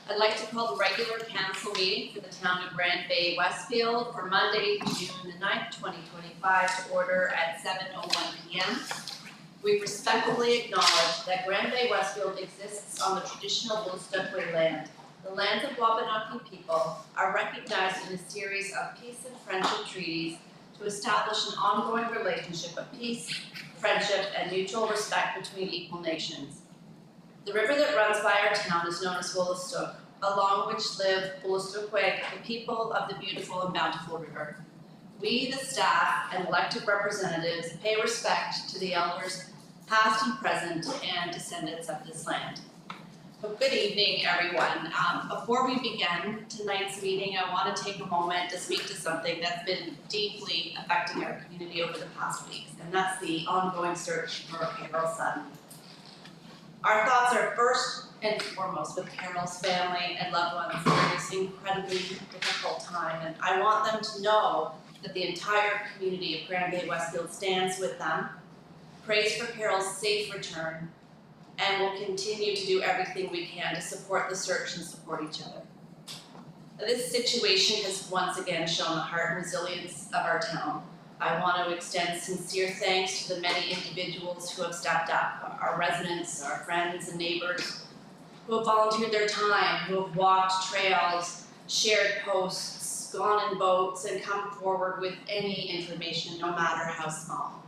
I'd like to call the regular council meeting for the town of Grand Bay-Westfield for Monday, June the 9th, 2025 to order at 7:01 p.m. We respectfully acknowledge that Grand Bay-Westfield exists on the traditional Woolstook land. The lands of Wabanaki people are recognized in a series of peace and friendship treaties to establish an ongoing relationship of peace, friendship, and mutual respect between equal nations. The river that runs by our town is known as Woolstook, along which live Woolstookweg, the people of the beautiful and bountiful river. We, the staff and elected representatives, pay respect to the elders past and present and descendants of this land. So good evening, everyone. Before we begin tonight's meeting, I want to take a moment to speak to something that's been deeply affecting our community over the past weeks, and that's the ongoing search for Carol Sutton. Our thoughts are first and foremost with Carol's family and loved ones during this incredibly difficult time, and I want them to know that the entire community of Grand Bay-Westfield stands with them, prays for Carol's safe return, and will continue to do everything we can to support the search and support each other. This situation has once again shown the heart and resilience of our town. I want to extend sincere thanks to the many individuals who have stepped up, our residents, our friends and neighbors, who have volunteered their time, who have walked trails, shared posts, gone in boats, and come forward with any information, no matter how small.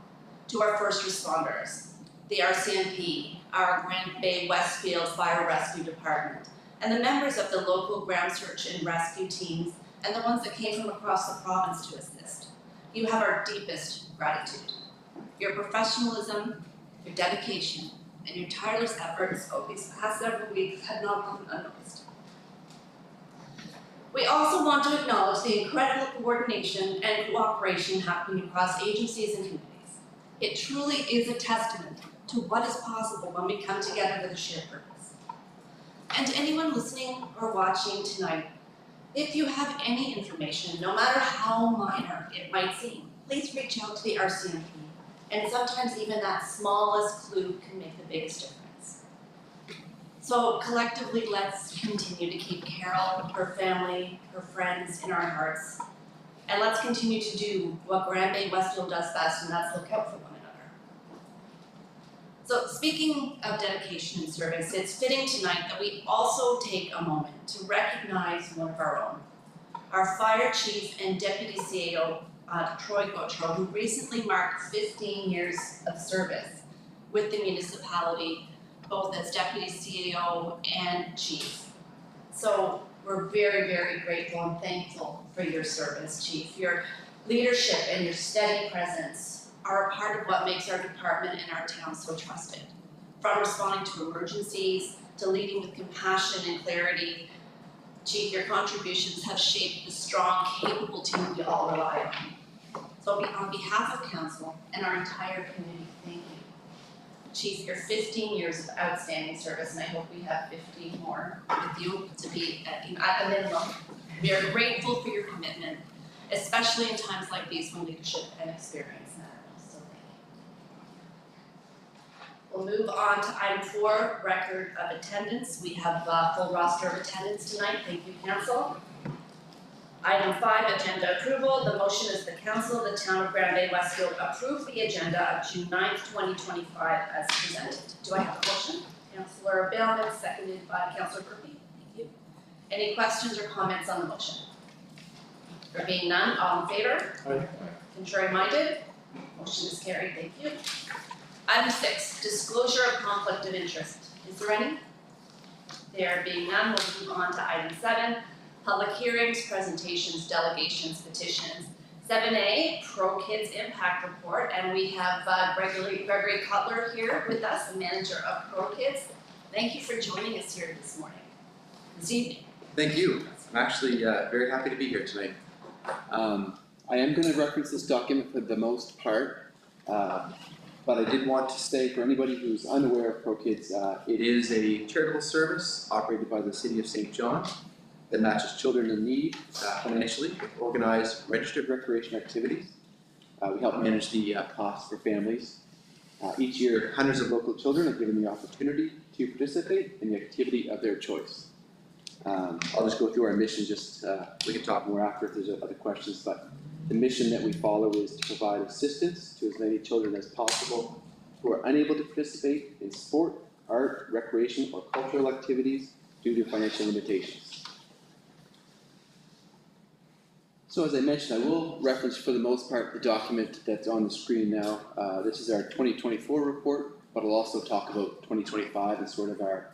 To our first responders, the RCMP, our Grand Bay-Westfield Fire Rescue Department, and the members of the local ground search and rescue teams, and the ones that came from across the province to assist. You have our deepest gratitude. Your professionalism, your dedication, and your tireless efforts over these past several weeks have not gone unnoticed. We also want to acknowledge the incredible coordination and cooperation happening across agencies and communities. It truly is a testament to what is possible when we come together with a shared purpose. And to anyone listening or watching tonight, if you have any information, no matter how minor it might seem, please reach out to the RCMP. And sometimes even that smallest clue can make the biggest difference. So collectively, let's continue to keep Carol, her family, her friends in our hearts. And let's continue to do what Grand Bay-Westfield does best, and that's look out for one another. So speaking of dedication and service, it's fitting tonight that we also take a moment to recognize one of our own, our Fire Chief and Deputy CAO, Troy Gautreau, who recently marked 15 years of service with the municipality, both as Deputy CAO and Chief. So we're very, very grateful and thankful for your service, Chief. Your leadership and your steady presence are a part of what makes our department and our town so trusted. From responding to emergencies, to leading with compassion and clarity, Chief, your contributions have shaped the strong, capable team we all rely on. So on behalf of Council and our entire community, thank you. Chief, your 15 years of outstanding service, and I hope we have 15 more with you to be at the minimum. We are grateful for your commitment, especially in times like these when leadership and experience matter. So thank you. We'll move on to item 4, record of attendance. We have a full roster of attendance tonight. Thank you, Council. Item 5, agenda approval. The motion is the Council of the Town of Grand Bay-Westfield approve the agenda of June 9th, 2025 as presented. Do I have a motion? Councillor Bailman, seconded by Councillor Murphy. Thank you. Any questions or comments on the motion? There being none, all in favor? Aye. Contrary minded? Motion is carried. Thank you. Item 6, disclosure of conflict of interest. Is there any? There being none, we'll move on to item 7. Public hearings, presentations, delegations, petitions. 7A, Pro Kids Impact Report, and we have Gregory Cutler here with us, the manager of Pro Kids. Thank you for joining us here this evening. Thank you. I'm actually very happy to be here tonight. I am going to reference this document for the most part, but I did want to say for anybody who's unaware of Pro Kids, it is a charitable service operated by the City of St. John that matches children in need financially with organized registered recreation activities. We help manage the costs for families. Each year, hundreds of local children are given the opportunity to participate in the activity of their choice. I'll just go through our mission, we can talk more after if there's other questions, but the mission that we follow is to provide assistance to as many children as possible who are unable to participate in sport, art, recreation, or cultural activities due to financial limitations. So as I mentioned, I will reference for the most part the document that's on the screen now. This is our 2024 report, but I'll also talk about 2025 and sort of our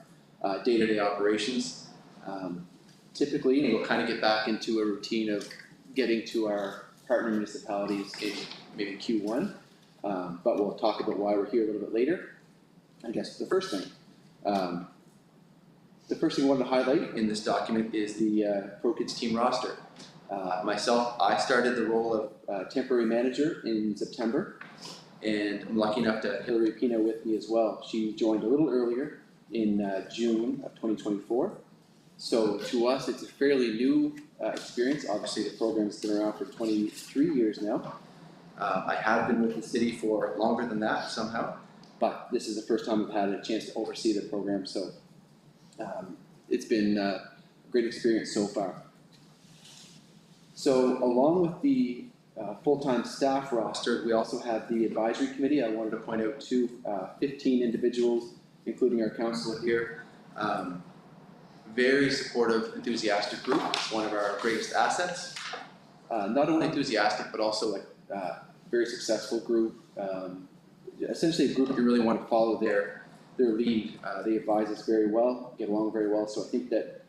day-to-day operations. Typically, and we'll kind of get back into a routine of getting to our partner municipalities in maybe Q1, but we'll talk about why we're here a little bit later. I guess the first thing I wanted to highlight in this document is the Pro Kids team roster. Myself, I started the role of temporary manager in September, and I'm lucky enough to have Hillary Pino with me as well. She joined a little earlier in June of 2024. So to us, it's a fairly new experience. Obviously, the program's been around for 23 years now. I have been with the city for longer than that somehow, but this is the first time I've had a chance to oversee the program. So it's been a great experience so far. So along with the full-time staff roster, we also have the advisory committee. I wanted to point out 15 individuals, including our councillor here. Very supportive, enthusiastic group. It's one of our greatest assets. Not only enthusiastic, but also very successful group. Essentially a group you really want to follow their lead. They advise us very well, get along very well. So I think that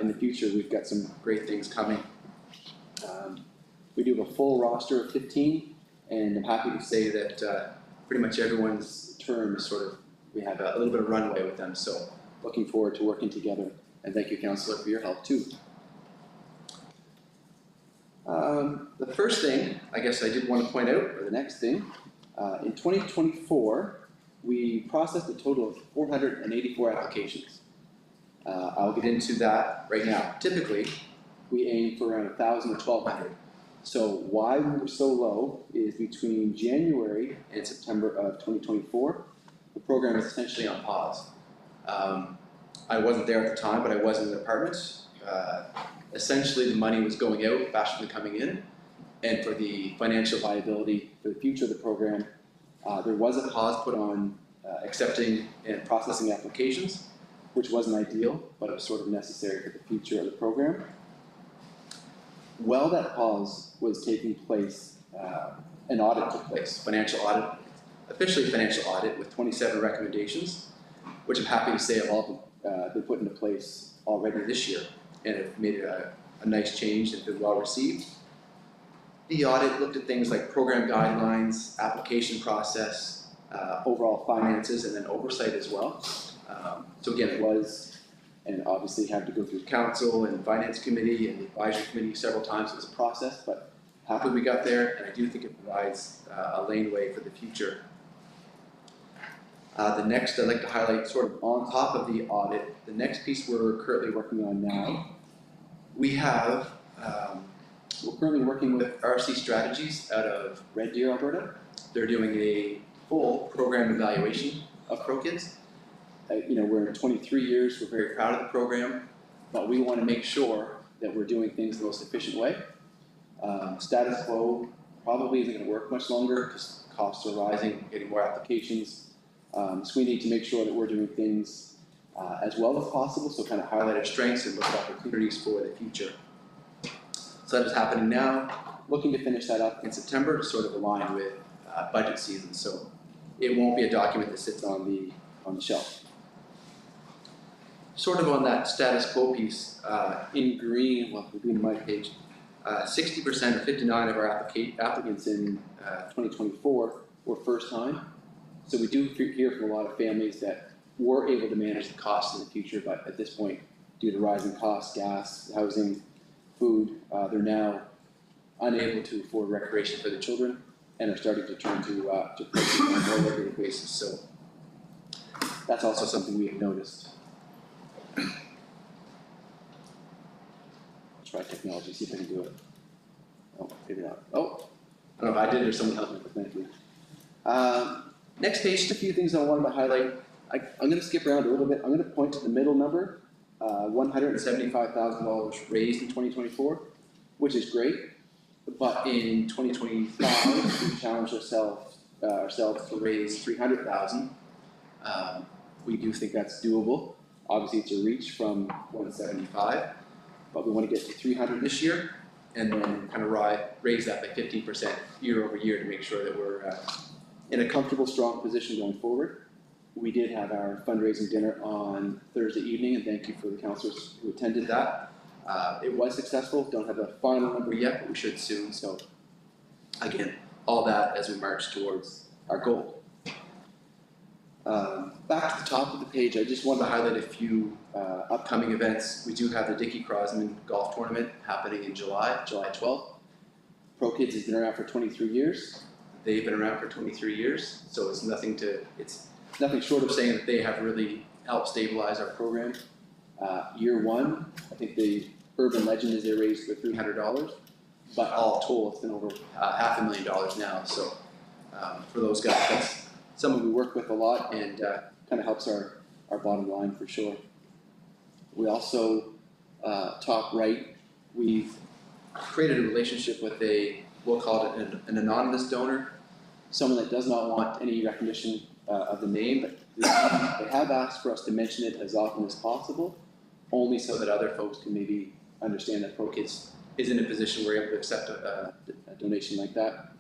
in the future we've got some great things coming. We do have a full roster of 15, and I'm happy to say that pretty much everyone's term is we have a little bit of runway with them. So looking forward to working together. And thank you, Councillor, for your help too. The first thing I guess I did want to point out, or the next thing, in 2024, we processed a total of 484 applications. I'll get into that right now. Typically, we aim for around 1,000 or 1,200. So why we were so low is between January and September of 2024, the program is essentially on pause. I wasn't there at the time, but I was in the department. Essentially, the money was going out faster than coming in, and for the financial viability for the future of the program, there was a pause put on accepting and processing applications, which wasn't ideal, but it was sort of necessary for the future of the program. While that pause was taking place, an audit took place, financial audit, officially financial audit with 27 recommendations, which I'm happy to say have all been put into place already this year and have made it a nice change and been well received. The audit looked at things like program guidelines, application process, overall finances, and then oversight as well. So again, it was, and obviously had to go through council and finance committee and the advisory committee several times. It was a process, but happy we got there, and I do think it provides a laneway for the future. The next I'd like to highlight, sort of on top of the audit, the next piece we're currently working on now. We're currently working with RC Strategies out of Red Deer, Alberta. They're doing a full program evaluation of Pro Kids. We're in 23 years, we're very proud of the program, but we want to make sure that we're doing things the most efficient way. Status quo probably isn't going to work much longer because costs are rising, getting more applications. So we need to make sure that we're doing things as well as possible, so kind of highlight our strengths and look at opportunities for the future. So that is happening now. Looking to finish that up in September to sort of align with budget season. So it won't be a document that sits on the shelf. Sort of on that status quo piece, in green, well, we're doing my page, 60% or 59 of our applicants in 2024 were first time. So we do hear from a lot of families that were able to manage the costs in the future, but at this point, due to rising costs, gas, housing, food, they're now unable to afford recreation for their children and are starting to turn to purchase on a more regular basis. So that's also something we have noticed. Try technology, see if I can do it. Oh, maybe not. Oh, I don't know if I did it or someone else. Thank you. Next page, just a few things I wanted to highlight. I'm going to skip around a little bit. I'm going to point to the middle number. $175,000 raised in 2024, which is great. But in 2025, we challenged ourselves to raise $300,000. We do think that's doable. Obviously, it's a reach from 175, but we want to get to 300 this year, and then kind of raise that by 15% year over year to make sure that we're in a comfortable, strong position going forward. We did have our fundraising dinner on Thursday evening, and thank you for the councillors who attended that. It was successful. Don't have a final number yet, but we should soon. So again, all that as we march towards our goal. Back to the top of the page, I just wanted to highlight a few upcoming events. We do have the Dickie Crosman Golf Tournament happening in July 12th. Pro Kids has been around for 23 years. They've been around for 23 years, so it's nothing short of saying that they have really helped stabilize our program. Year one, I think the urban legend is they raised for $300, but all told, it's been over $500,000 now. So for those guys, that's someone we work with a lot, and kind of helps our bottom line for sure. We also, top right, we've created a relationship with we'll call it an anonymous donor, someone that does not want any recognition of the name, but they have asked for us to mention it as often as possible, only so that other folks can maybe understand that Pro Kids is in a position where we're able to accept a donation like that.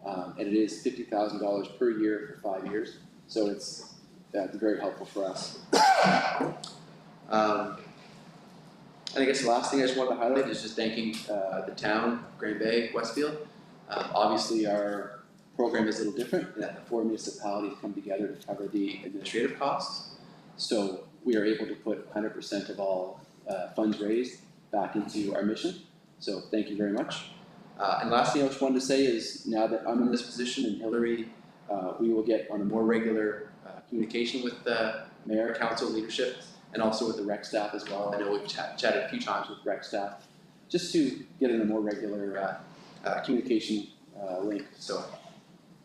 And it is $50,000 per year for 5 years, so it's very helpful for us. And I guess the last thing I just wanted to highlight is just thanking the town, Grand Bay-Westfield. Obviously, our program is a little different in that the 4 municipalities come together to cover the administrative costs. So we are able to put 100% of all funds raised back into our mission. So thank you very much. And last thing I just wanted to say is, now that I'm in this position and Hillary, we will get on a more regular communication with the mayor, council, leadership, and also with the rec staff as well. I know we've chatted a few times with rec staff just to get in a more regular communication link. So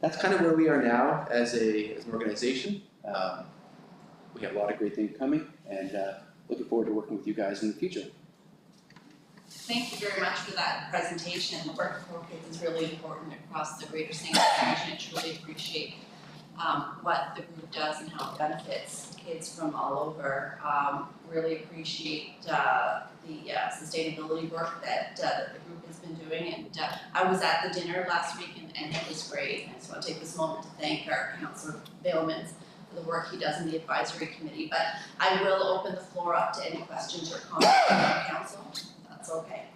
that's kind of where we are now as an organization. We have a lot of great things coming, and looking forward to working with you guys in the future. Thank you very much for that presentation. The work of Pro Kids is really important across the greater St. Paul region. I truly appreciate what the group does and how it benefits kids from all over. Really appreciate the sustainability work that the group has been doing. And I was at the dinner last week, and it was great. I just want to take this moment to thank our Councillor Bailmans for the work he does in the advisory committee. But I will open the floor up to any questions or comments from the council. That's okay.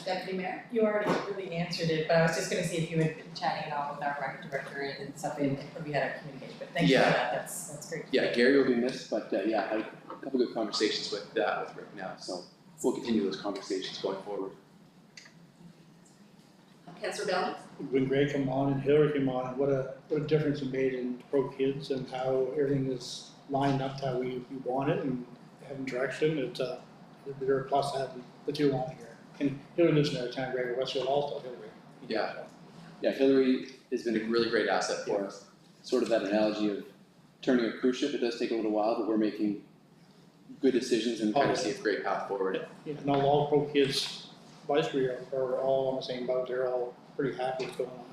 Deputy Mayor? You already really answered it, but I was just gonna see if you had been chatting at all with our rec director and stuff, and if we had a communication, but thank you for that, that's great. Yeah, Gary will be missed, but yeah, I had a couple good conversations with Rick now, so we'll continue those conversations going forward. Councillor Bellman? When Greg came on and Hillary came on, what a difference it made in Pro Kids and how everything is lined up how we want it and having direction. It's they're a plus to have the two on here. And Hillary lives in our town, Greg Westfield also, Hillary. Yeah, Hillary has been a really great asset for us. Sort of that analogy of turning a cruise ship. It does take a little while, but we're making good decisions and kind of see a great path forward. Yeah, and all Pro Kids advisory are all on the same boat. They're all pretty happy with going on.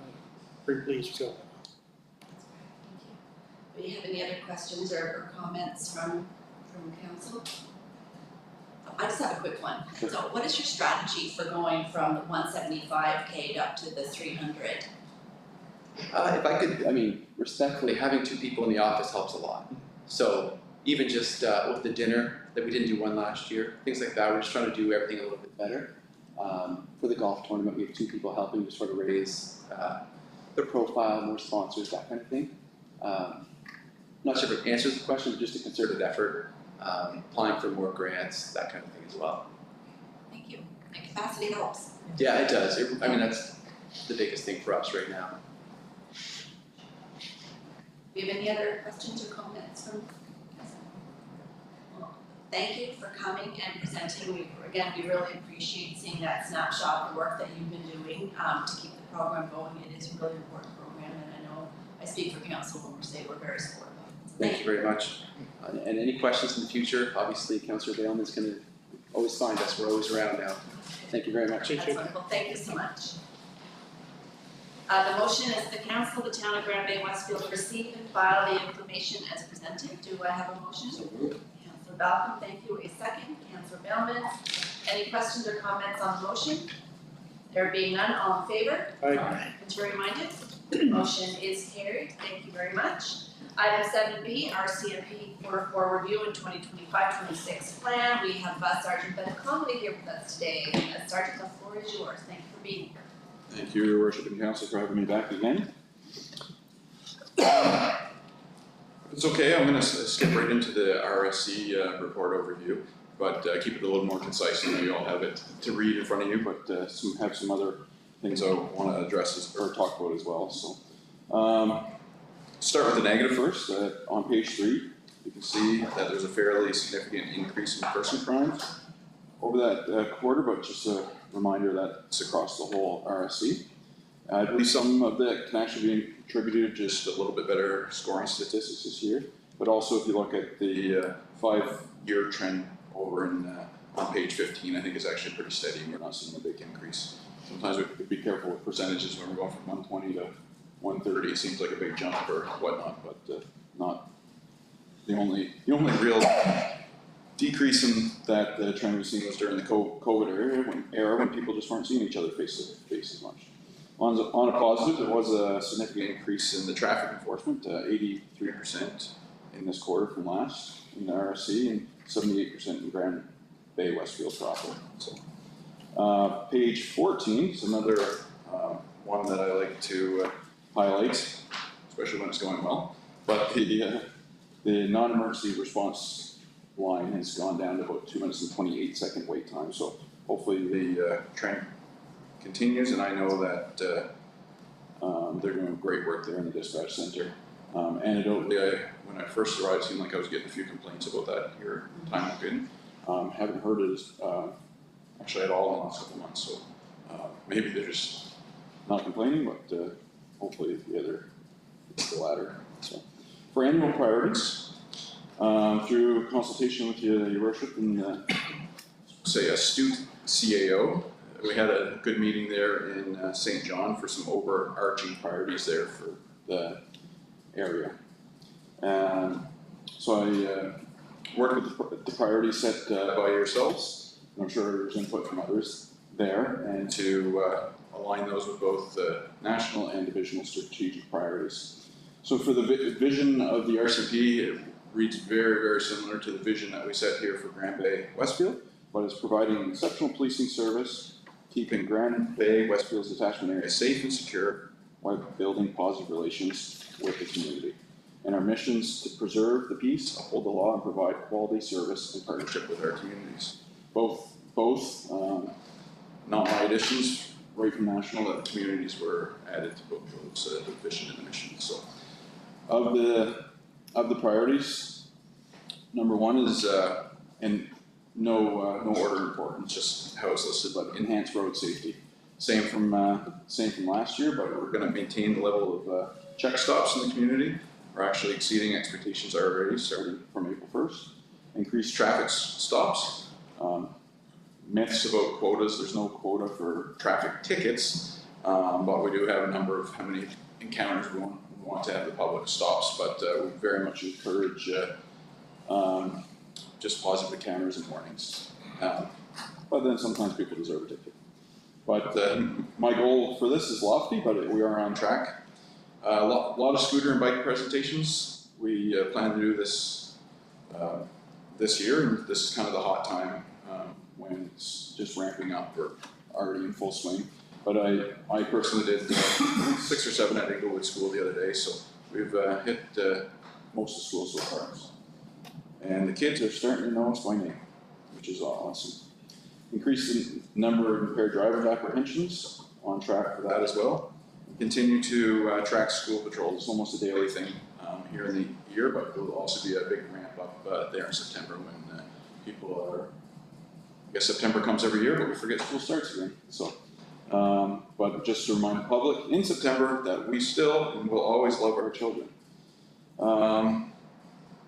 Pretty pleased with going on. Do you have any other questions or comments from council? I just have a quick one. Sure. So what is your strategy for going from the 175K up to the 300? If I could, respectfully, having two people in the office helps a lot. So even just with the dinner, that we didn't do one last year, things like that, we're just trying to do everything a little bit better. For the golf tournament, we have two people helping to sort of raise their profile, more sponsors, that kind of thing. Not sure if it answers the question, but just a concerted effort. Applying for more grants, that kind of thing as well. Thank you. And capacity helps. Yeah, it does. That's the biggest thing for us right now. Do you have any other questions or comments from? Well, thank you for coming and presenting. We really appreciate seeing that snapshot of the work that you've been doing to keep the program going. It is a really important program, and I know I speak for council when we say we're very supportive. Thank you very much. And any questions in the future, obviously Councillor Bailman's gonna always find us, we're always around now. Thank you very much. That's wonderful, thank you so much. The motion is the council of the town of Grand Bay-Westfield receive and file the information as presented. Do I have a motion? Councillor Balcom, thank you. A second. Councillor Bailman. Any questions or comments on the motion? There being none, all in favor? Aye. Contrary minded? Motion is carried. Thank you very much. Item 7B, RCMP quarter 4 review and 2025-26 plan. We have Sergeant Ben Conley here with us today. Sergeant, the floor is yours. Thank you for being here. Thank you, Your Worship and Council, for having me back again. If it's okay, I'm going to skip right into the RSC report overview, but keep it a little more concise. I know you all have it to read in front of you, but have some other things I want to address or talk about as well. So, start with the negative first. On page 3, you can see that there's a fairly significant increase in person crimes over that quarter, but just a reminder that it's across the whole RSC. I believe some of that can actually be attributed to just a little bit better scoring statistics this year, but also if you look at the 5-year trend over on page 15, I think it's actually pretty steady. We're not seeing a big increase. Sometimes we have to be careful with percentages when we're going from 120 to 130. It seems like a big jump or whatnot, but not the only real decrease in that trend we've seen was during the COVID era when people just weren't seeing each other face to face as much. On a positive, there was a significant increase in the traffic enforcement, 83% in this quarter from last in the RSC and 78% in Grand Bay-Westfield proper. So, page 14 is another one that I like to highlight, especially when it's going well. But the non-emergency response line has gone down to about 2 minutes and 28 second wait time. So hopefully the trend continues, and I know that they're doing great work there in the dispatch center. Anecdotally, when I first arrived, it seemed like I was getting a few complaints about that here time I've been. Haven't heard it actually at all in the last couple months. So maybe they're just not complaining, but hopefully it's the latter. So for annual priorities, through consultation with Your Worship and say astute CAO, we had a good meeting there in St. John for some overarching priorities there for the area. So I worked with the priorities set by yourselves, and I'm sure there's input from others there, and to align those with both national and divisional strategic priorities. So for the vision of the RCP, it reads very, very similar to the vision that we set here for Grand Bay-Westfield, but it's providing exceptional policing service, keeping Grand Bay-Westfield's detachment area safe and secure while building positive relations with the community. And our missions to preserve the peace, uphold the law, and provide quality service in partnership with our communities. Both not my additions, right from national, that the communities were added to both those, the vision and the mission. So, of the priorities, number 1 is, and no order of importance, just how it's listed, but enhanced road safety. Same from last year, but we're going to maintain the level of check stops in the community. We're actually exceeding expectations already, starting from April 1st. Increased traffic stops. Myths about quotas. There's no quota for traffic tickets, but we do have a number of how many encounters we want to have the public stops, but we very much encourage just positive encounters and warnings. But then sometimes people deserve a ticket. But my goal for this is lofty, but we are on track. A lot of scooter and bike presentations. We plan to do this this year, and this is kind of the hot time when it's just ramping up or already in full swing. But I personally did 6 or 7 at Inglewood School the other day, so we've hit most of the schools so far. And the kids are starting to know us by name, which is awesome. Increasing number of impaired driver's apprehensions, on track for that as well. Continue to track school patrols. It's almost a daily thing here in the year, but it will also be a big ramp up there in September when people are, I guess September comes every year, but we forget school starts again. So, but just to remind the public in September that we still and will always love our children.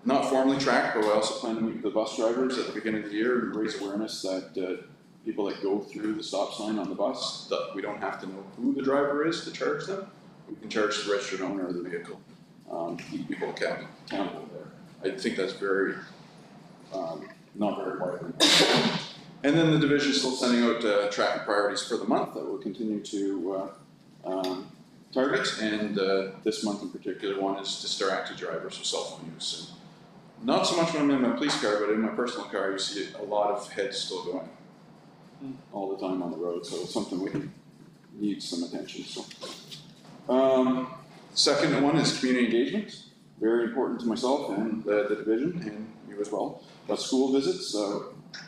not formally tracked, but I also plan to meet with the bus drivers at the beginning of the year and raise awareness that people that go through the stop sign on the bus, that we don't have to know who the driver is to charge them. We can charge the registered owner of the vehicle, keep people accountable there. I think that's very, not very widely. And then the division is still sending out traffic priorities for the month that we'll continue to target, and this month in particular one is distracted drivers or cell phone use. And not so much when I'm in my police car, but in my personal car you see a lot of heads still going all the time on the road, so it's something we need some attention. So, second one is community engagement, very important to myself and the division and you as well. But school visits,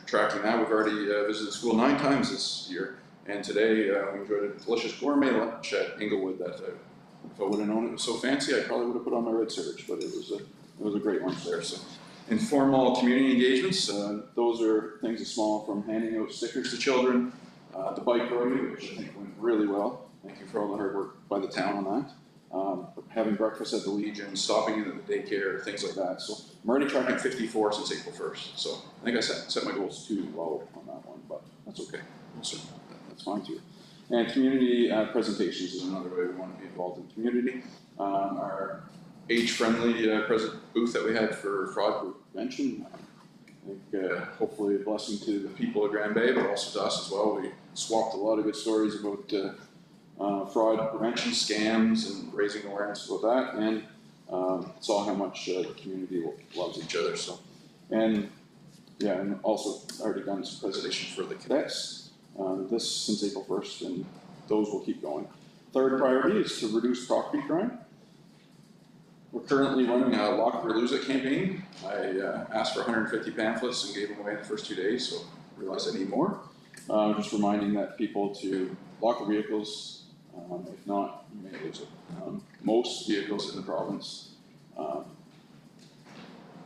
tracking that, we've already visited the school 9 times this year. And today we enjoyed a delicious gourmet lunch at Inglewood that if I would have known it was so fancy, I probably would have put on my red serge, but it was a great lunch there. So, informal community engagements, those are things as small from handing out stickers to children, the bike rodeo, which I think went really well. Thank you for all the hard work by the town on that. Having breakfast at the Legion, stopping in at the daycare, things like that. So I'm already tracking 54 since April 1st. So I think I set my goals too low on that one, but that's okay. That's fine too. And community presentations is another way we want to be involved in the community. Our age-friendly booth that we had for fraud prevention, I think hopefully a blessing to the people of Grand Bay, but also to us as well. We swapped a lot of good stories about fraud prevention, scams, and raising awareness about that, and saw how much the community loves each other. So, and yeah, and also already done some presentation for the cadets. This since April 1st, and those will keep going. Third priority is to reduce property crime. We're currently running a Lock It or Lose It campaign. I asked for 150 pamphlets and gave them away the first 2 days, so I realized I need more. Just reminding that people to lock their vehicles. If not, you may lose it. Most vehicles in the province,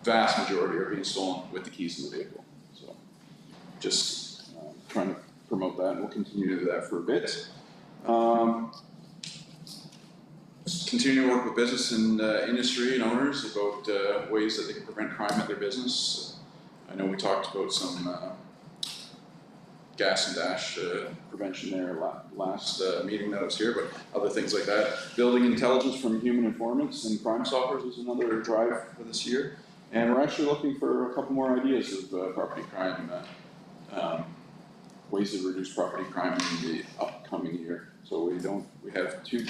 vast majority are being stolen with the keys in the vehicle. So just trying to promote that, and we'll continue to do that for a bit. Continue to work with business and industry and owners about ways that they can prevent crime at their business. I know we talked about some gas and dash prevention there last meeting that I was here, but other things like that. Building intelligence from human informants and Crime Stoppers is another drive for this year. And we're actually looking for a couple more ideas of property crime, ways to reduce property crime in the upcoming year. So we have two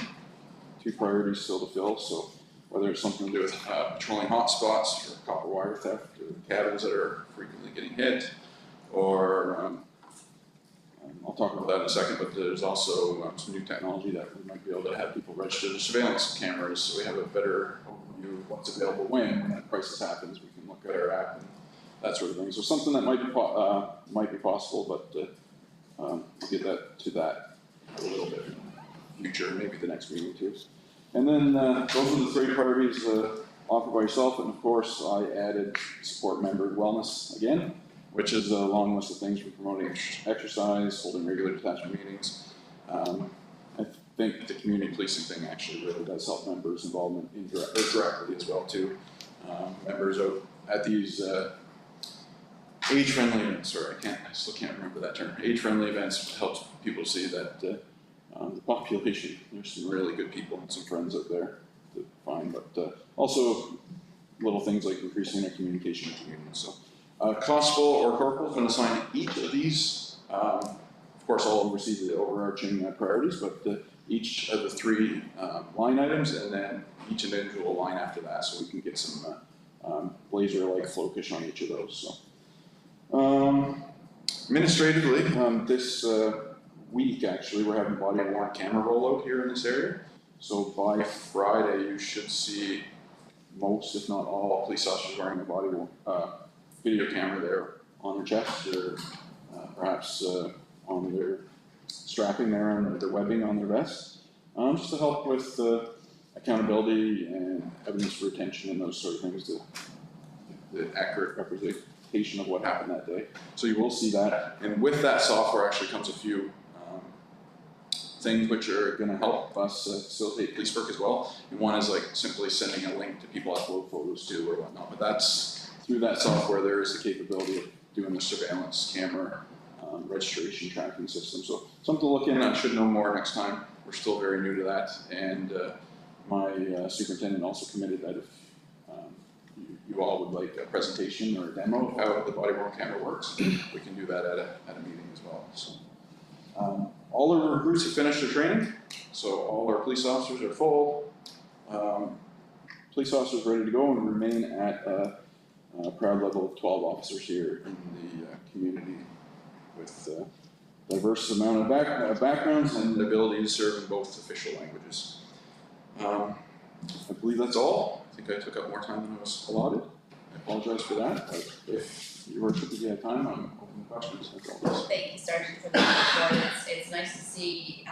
priorities still to fill. So whether it's something to do with patrolling hotspots for copper wire theft, or cabins that are frequently getting hit, or I'll talk about that in a second, but there's also some new technology that we might be able to have people register their surveillance cameras, so we have a better overview of what's available when that crisis happens. We can look at our app and that sort of thing. So something that might be possible, but we'll get to that a little bit in the future, maybe the next meeting too. And then those are the 3 priorities offered by yourself, and of course I added support member wellness again, which is a long list of things from promoting exercise, holding regular detachment meetings. I think the community policing thing actually really does help members' involvement directly as well too. Members out at these age-friendly events, sorry, I still can't remember that term. Age-friendly events helps people see that the population, there's some really good people and some friends out there to find, but also little things like increasing our communication with community. So. Constable or corporal is going to assign each of these. Of course, all receive the overarching priorities, but each of the 3 line items, and then each individual line after that, so we can get some laser-like focus on each of those. So, administratively, this week actually, we're having body-worn camera rollout here in this area. So by Friday, you should see most, if not all, police officers wearing a body-worn video camera there on their chest, or perhaps on their strapping there and their webbing on their vest, just to help with accountability and evidence retention and those sort of things, the accurate representation of what happened that day. So you will see that, and with that software actually comes a few things which are gonna help us facilitate police work as well. And one is like simply sending a link to people upload photos to or whatnot, but that's, through that software, there is the capability of doing the surveillance camera, registration tracking system. So something to look in. I should know more next time. We're still very new to that, and my superintendent also committed that if you all would like a presentation or a demo of how the body worn camera works, we can do that at a meeting as well. So all our recruits have finished their training, so all our police officers are full. Police officers ready to go and remain at a proud level of 12 officers here in the community with diverse amount of backgrounds and the ability to serve in both official languages. I believe that's all. I think I took up more time than I was allotted. I apologize for that, but if your worship, if you have time, I'm open to questions. Thank you, Sergeant, for that report. It's nice to see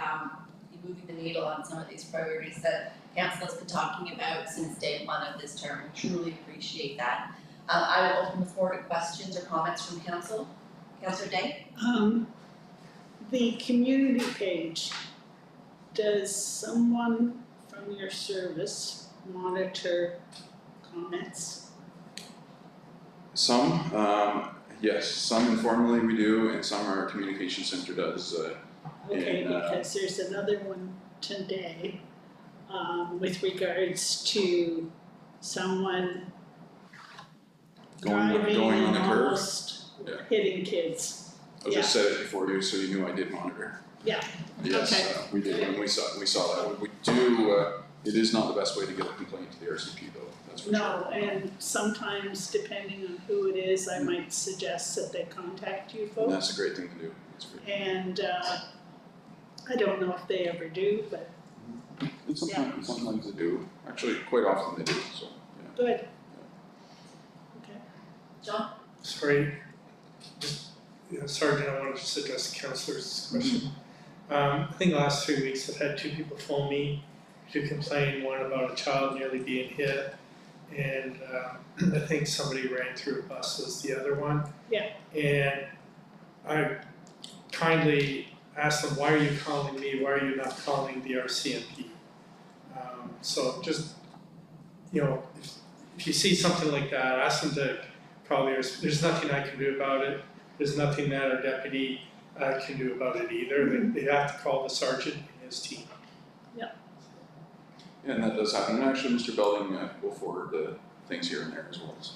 you moving the needle on some of these priorities that council has been talking about since day one of this term. We truly appreciate that. I will open the floor to questions or comments from council. Councillor Day? The community page, does someone from your service monitor comments? Some, yes, some informally we do, and some our communication center does. Okay, because there's another one today, with regards to someone driving going on and the curb. almost Yeah. hitting kids. I just said it before you, so you knew I did monitor. Yeah. Yes, Okay. we did, and we saw that. We do, it is not the best way to get a complaint to the RCP though, that's for sure. No, and sometimes depending on who it is, I might suggest that they contact you And folks. that's a great thing to do. That's great. And I don't know if they ever do, but And sometimes they do. Actually, quite often they do, so, yeah. good. Okay. John? Sorry, Sergeant, I wanted to just address the councillor's question. I think the last 3 weeks I've had 2 people phone me to complain, one about a child nearly being hit, and I think somebody ran through a bus was the other one. Yeah. And I kindly asked them, why are you calling me, why are you not calling the RCMP? So just, if you see something like that, ask them to probably, there's nothing I can do about it. There's nothing that our deputy can do about it either. They have to call the sergeant and his team. Yeah, and that does happen. And actually, Mr. Belding will forward the things here and there as well, so,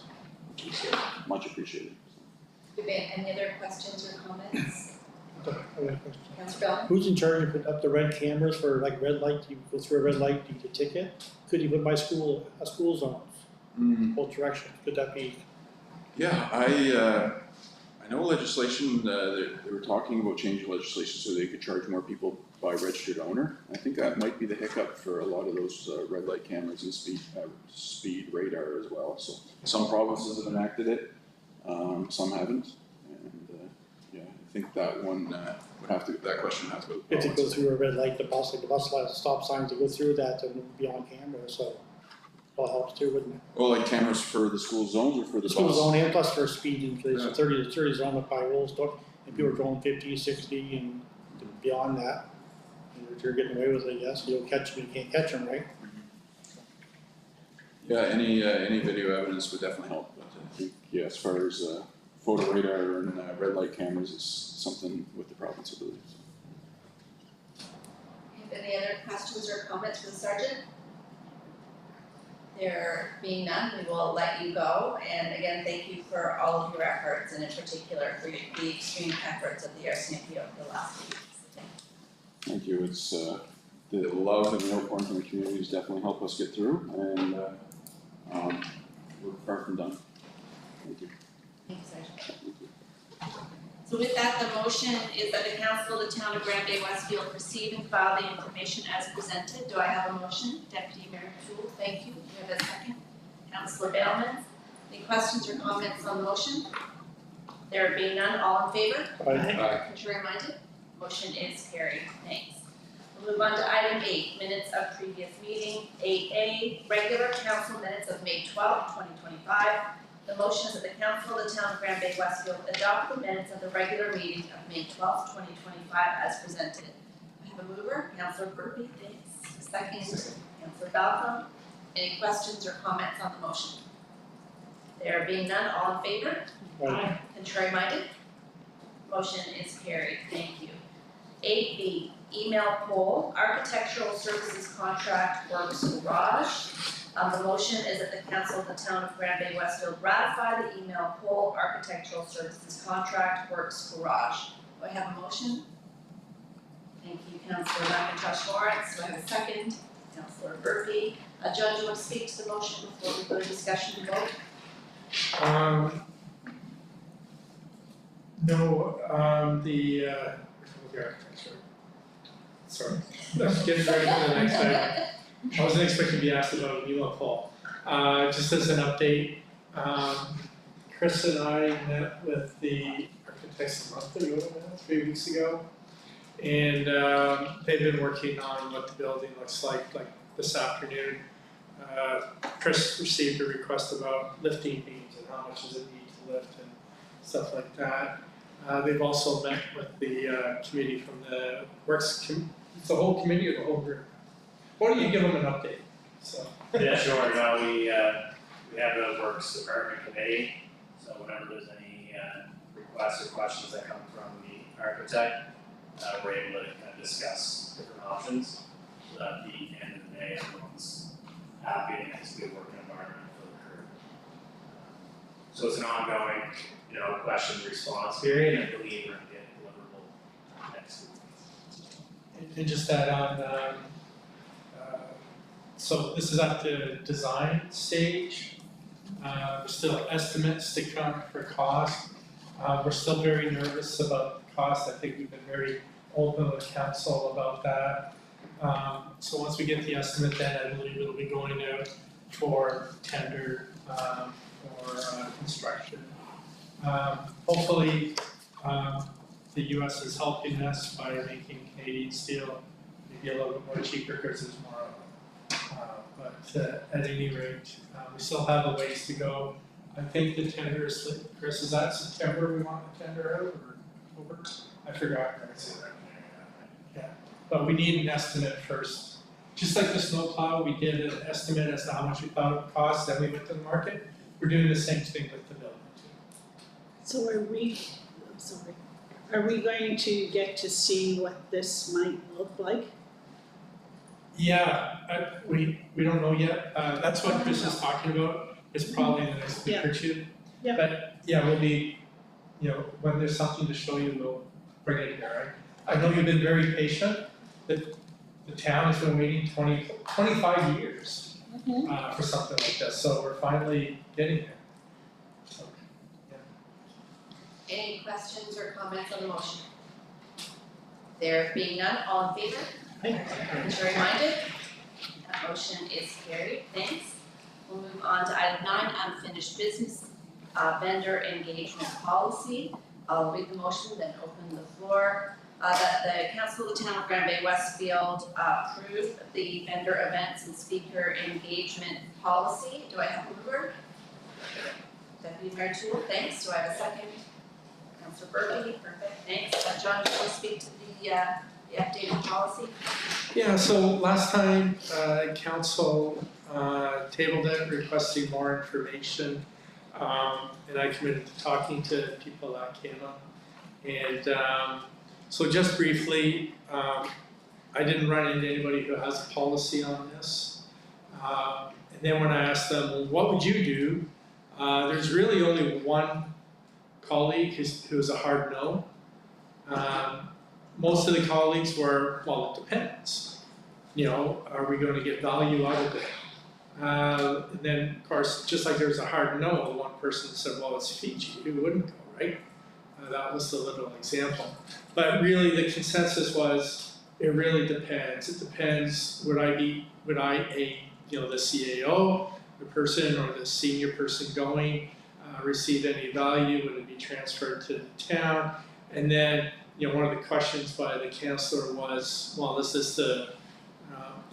which is much appreciated. Any other questions or comments? I have a question. Councillor Bellin? Who's in charge of putting up the red cameras for like red light? You go through a red light, you get a ticket? Could you put by school zones, both directions? Could that be? Yeah, I know legislation, they were talking about changing legislation so they could charge more people by registered owner. I think that might be the hiccup for a lot of those red light cameras and speed radar as well. So some provinces have enacted it, some haven't. And yeah, I think that one would have to, that question has to go. If it goes through a red light, the bus has stop signs to go through that and be on camera, so all helps too, wouldn't it? Well, like cameras for the school zones or for the School bus? zone and plus for speeding, because Yeah. it's a 30 zone with by rules, and people are going 50, 60 and beyond that. And if you're getting away with it, yes, you'll catch them, you can't catch them, right? Yeah, any video evidence would definitely help, but I think, yeah, as far as photo radar and red light cameras, it's something with the province, I believe. Have any other questions or comments for the sergeant? There being none, we will let you go, and again, thank you for all of your efforts, and in particular for the extreme efforts of the RCMP over the last few weeks. Thank you. It's the love and the outpouring from the community has definitely helped us get through, and we're far from done. Thank you. Thank you, Sergeant. So with that, the motion is that the council of the town of Grand Bay-Westfield receive and file the information as presented. Do I have a motion? Deputy Mayor Toole, thank you. Do you have a second? Councillor Bailman. Any questions or comments on the motion? There being none, all in favor? Contrary minded? Motion is carried. Thanks. We'll move on to item 8, minutes of previous meeting. 8A, regular council minutes of May 12, 2025. The motion is that the council of the town of Grand Bay-Westfield adopt the minutes of the regular meeting of May 12, 2025 as presented. I have a mover, Councillor Burpee, thanks. Second, Councillor Balcom. Any questions or comments on the motion? There being none, all in favor? Aye. Contrary minded? Motion is carried, thank you. 8B, email poll, architectural services contract works garage. The motion is that the council of the town of Grand Bay-Westfield ratify the email poll architectural services contract works garage. Do I have a motion? Thank you, Councillor McIntosh Lawrence. Do I have a second? Councillor Murphy. John, do you want to speak to the motion before we go to discussion and vote? No, sorry, let's get ready for the next item. I wasn't expecting to be asked about an email poll. Just as an update, Chris and I met with the architects a month ago now, 3 weeks ago. And they've been working on what the building looks like this afternoon. Chris received a request about lifting beams and how much does it need to lift and stuff like that. They've also met with the committee from the works, it's the whole committee or the whole group? Why don't you give them an update, so. Yeah, sure, no, we have a works department committee, so whenever there's any requests or questions that come from the architect, we're able to kind of discuss different options, so that at the end of the day, everyone's happy and it's a good working environment for the crew. So it's an ongoing, question and response period, and I believe we're gonna get deliverable next week. And just add on, so this is at the design stage. There's still estimates to come for cost. We're still very nervous about the cost. I think we've been very open with council about that. So once we get the estimate, then I believe it'll be going out for tender for construction. Hopefully, the US is helping us by making Canadian steel maybe a little bit more cheaper because there's more of it. But at any rate, we still have a ways to go. I think the tender is, Chris, is that September we want the tender out or October? I forgot. Yeah, but we need an estimate first. Just like the snowplow, we did an estimate as to how much we thought it would cost, then we went to the market. We're doing the same thing with the building too. So are we going to get to see what this might look like? Yeah, we don't know yet. That's what Chris is talking about. It's probably in the next week or two. Yeah. But yeah, we'll be, when there's something to show you, we'll bring it here. I know you've been very patient. The town has been waiting 25 years for something like this, so we're finally getting there. So, yeah. Any questions or comments on the motion? There being none, all in favor? Contrary minded? That motion is carried, thanks. We'll move on to item 9, unfinished business, vendor engagement policy. I'll read the motion, then open the floor. That the council of the town of Grand Bay-Westfield approve the vendor events and speaker engagement policy. Do I have a mover? Deputy Mayor Toole, thanks. Do I have a second? Councillor Burkey, perfect, thanks. John, do you want to speak to the updated policy? Yeah, so last time, council tabled it, requesting more information, and I committed to talking to people that came up. And so just briefly, I didn't run into anybody who has a policy on this. And then when I asked them, well, what would you do? There's really only one colleague who's a hard no. Most of the colleagues were, well, it depends. Are we going to get value out of it? And then, of course, just like there was a hard no, one person said, well, it's Fiji, who wouldn't go, right? That was the little example. But really the consensus was, it really depends. It depends, would I the CAO, the person or the senior person going, receive any value? Would it be transferred to the town? And then, one of the questions by the councillor was, well, is this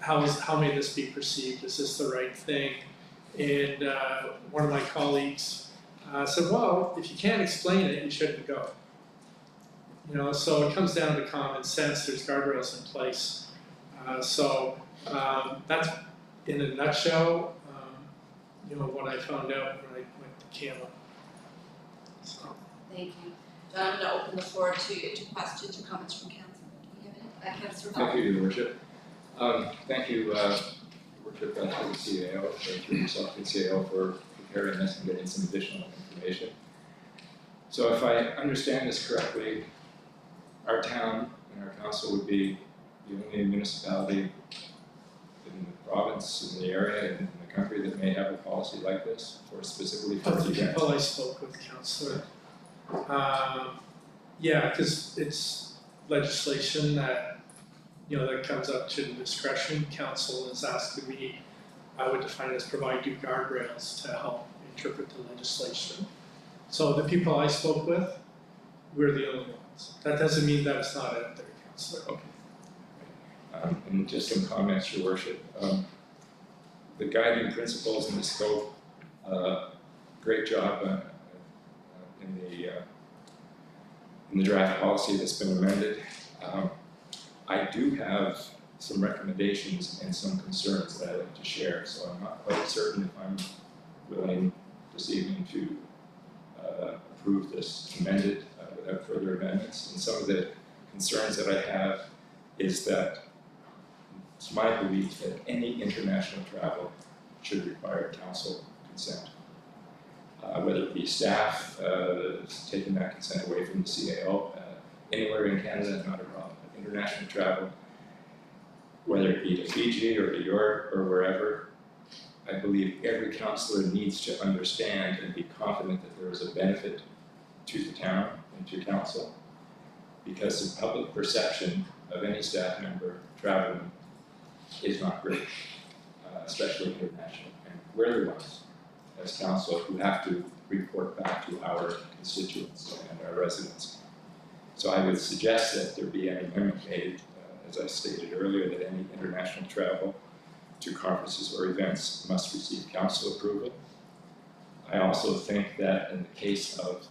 how may this be perceived? Is this the right thing? And one of my colleagues said, well, if you can't explain it, you shouldn't go. You know, so it comes down to common sense, there's guardrails in place. That's in a nutshell, you know, what I found out when I went to Kayla. So, Thank you. I'm gonna open the floor to questions or comments from council. Do we have any? Councilor Bell. Thank you, Your Worship. Thank you, Your Worship, to the CAO, or through yourself to the CAO for preparing this and getting some additional information. So if I understand this correctly, our town and our council would be the only municipality in the province, in the area, in the country that may have a policy like this, for specifically for of the events. people I spoke with, Councillor, yeah, because it's legislation that, you know, that comes up to the discretion. Council is asking me, I would define it as provide you guardrails to help interpret the legislation. So the people I spoke with, we're the only ones. That doesn't mean that it's not out there, Councillor. Okay. And just some comments, Your Worship. The guiding principles and the scope, great job in the draft policy that's been amended. I do have some recommendations and some concerns that I'd like to share, so I'm not quite certain if I'm willing this evening to approve this amended without further amendments. And some of the concerns that I have is that it's my belief that any international travel should require council consent. Whether it be staff taking that consent away from the CAO, anywhere in Canada, not a problem. But international travel, whether it be to Fiji or to York or wherever, I believe every councillor needs to understand and be confident that there is a benefit to the town and to council, because the public perception of any staff member traveling is not great, especially international. And we're the ones, as council, who have to report back to our constituents and our residents. So I would suggest that there be an amendment made, as I stated earlier, that any international travel to conferences or events must receive council approval. I also think that in the case of,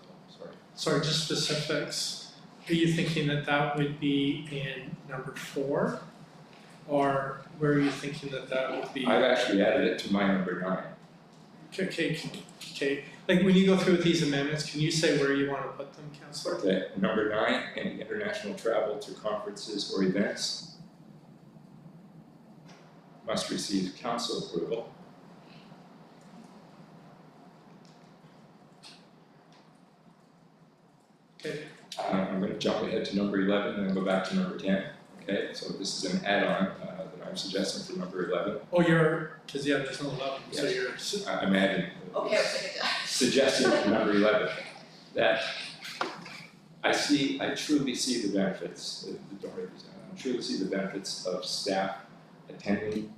Sorry, just specifics. Are you thinking that that would be in number 4? Or where are you thinking that that would be? I've actually added it to my number 9. Okay. Like when you go through with these amendments, can you say where you want to put them, Councillor? Okay, number 9, any international travel to conferences or events must receive council approval. Okay. I'm going to jump ahead to number 11 and then go back to number 10. Okay, so this is an add-on that I'm suggesting for number 11. Oh, because there's no 11, so Yes. you're. I'm adding, Okay, I'll take it down. suggesting for number 11 that I truly see the benefits, I truly see the benefits of staff attending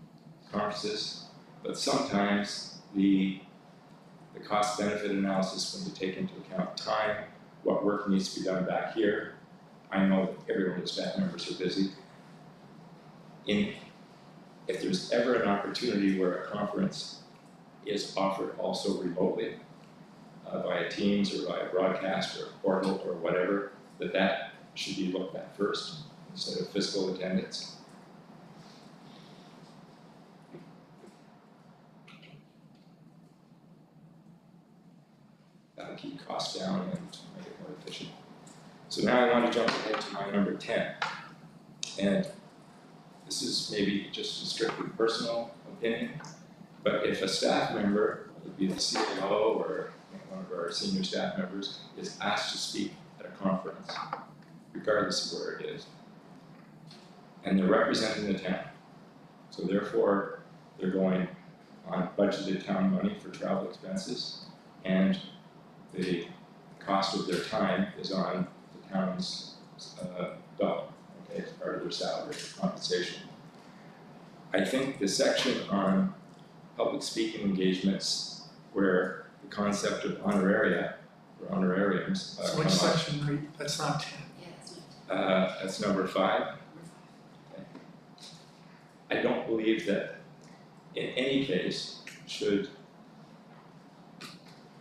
conferences, but sometimes the cost-benefit analysis, when you take into account time, what work needs to be done back here. I know that every one of the staff members are busy. If there's ever an opportunity where a conference is offered also remotely, via Teams or via broadcast or portal or whatever, that should be looked at first instead of physical attendance. That'll keep costs down and make it more efficient. So now I want to jump ahead to my number 10. And this is maybe just a strictly personal opinion, but if a staff member, whether it be the CAO or one of our senior staff members, is asked to speak at a conference, regardless of where it is, and they're representing the town, so therefore they're going on budgeted town money for travel expenses, and the cost of their time is on the town's bill, okay, as part of their salary compensation. I think the section on public speaking engagements where the concept of honoraria or honorariums So come which up. section are you, that's not 10. Yeah, that's not. That's number 5. Okay. I don't believe that in any case should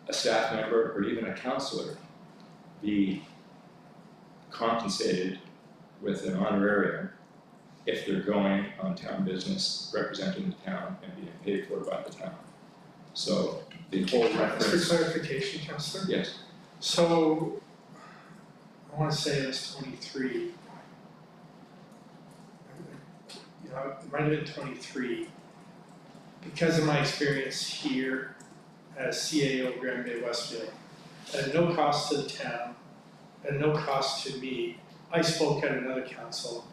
a staff member or even a counselor be compensated with an honorarium if they're going on town business, representing the town and being paid for by the town. So the whole reference. For clarification, Councillor? Yes, So, I wanna say it was 23. You know, it might have been 23. Because of my experience here as CAO Grand Bay-Westfield, at no cost to the town, at no cost to me, I spoke at another council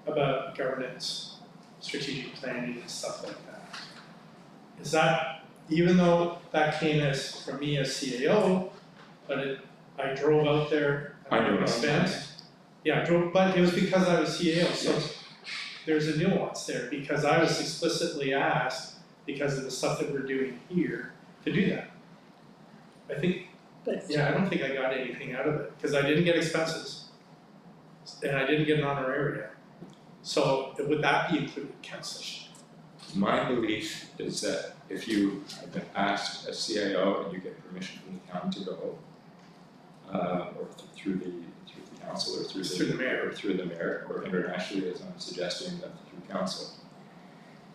about governance, strategic planning and stuff like that. Is that, even though that came as, from me as CAO, but I drove out there at my own expense. Yeah, I drove, but it was because I was CAO, so there's a nuance there, because I was explicitly asked, because of the stuff that we're doing here, to do that. I think, yeah, I don't think I got anything out of it, because I didn't get expenses. And I didn't get an honorarium. So would that be included, councillor? my belief is that if you have been asked as CAO and you get permission from the town to go, or through the council or through the mayor, or internationally, as I'm suggesting, that through council,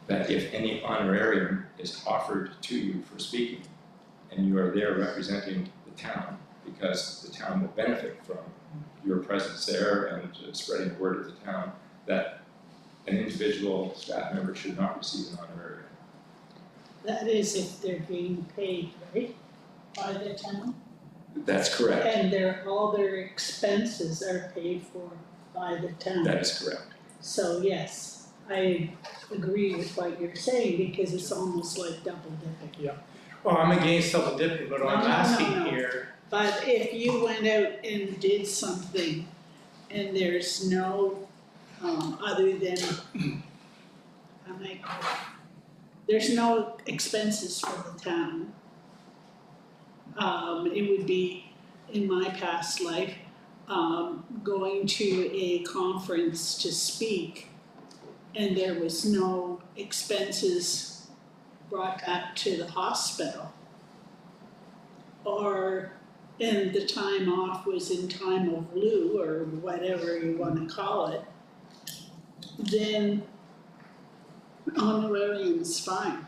that if any honorarium is offered to you for speaking, and you are there representing the town, because the town will benefit from your presence there and spreading the word of the town, that an individual staff member should not receive an honorarium. That is if they're being paid, right, by the town? That's correct. And all their expenses are paid for by the town. That is correct. So yes, I agree with what you're saying, because it's almost like double dipping. well, I'm against double dipping, but what I'm No. asking here, But if you went out and did something and there's no, other than, there's no expenses for the town. It would be, in my past life, going to a conference to speak, and there was no expenses brought back to the hospital. And the time off was in time of lieu, or whatever you wanna call it, then honorarium is fine.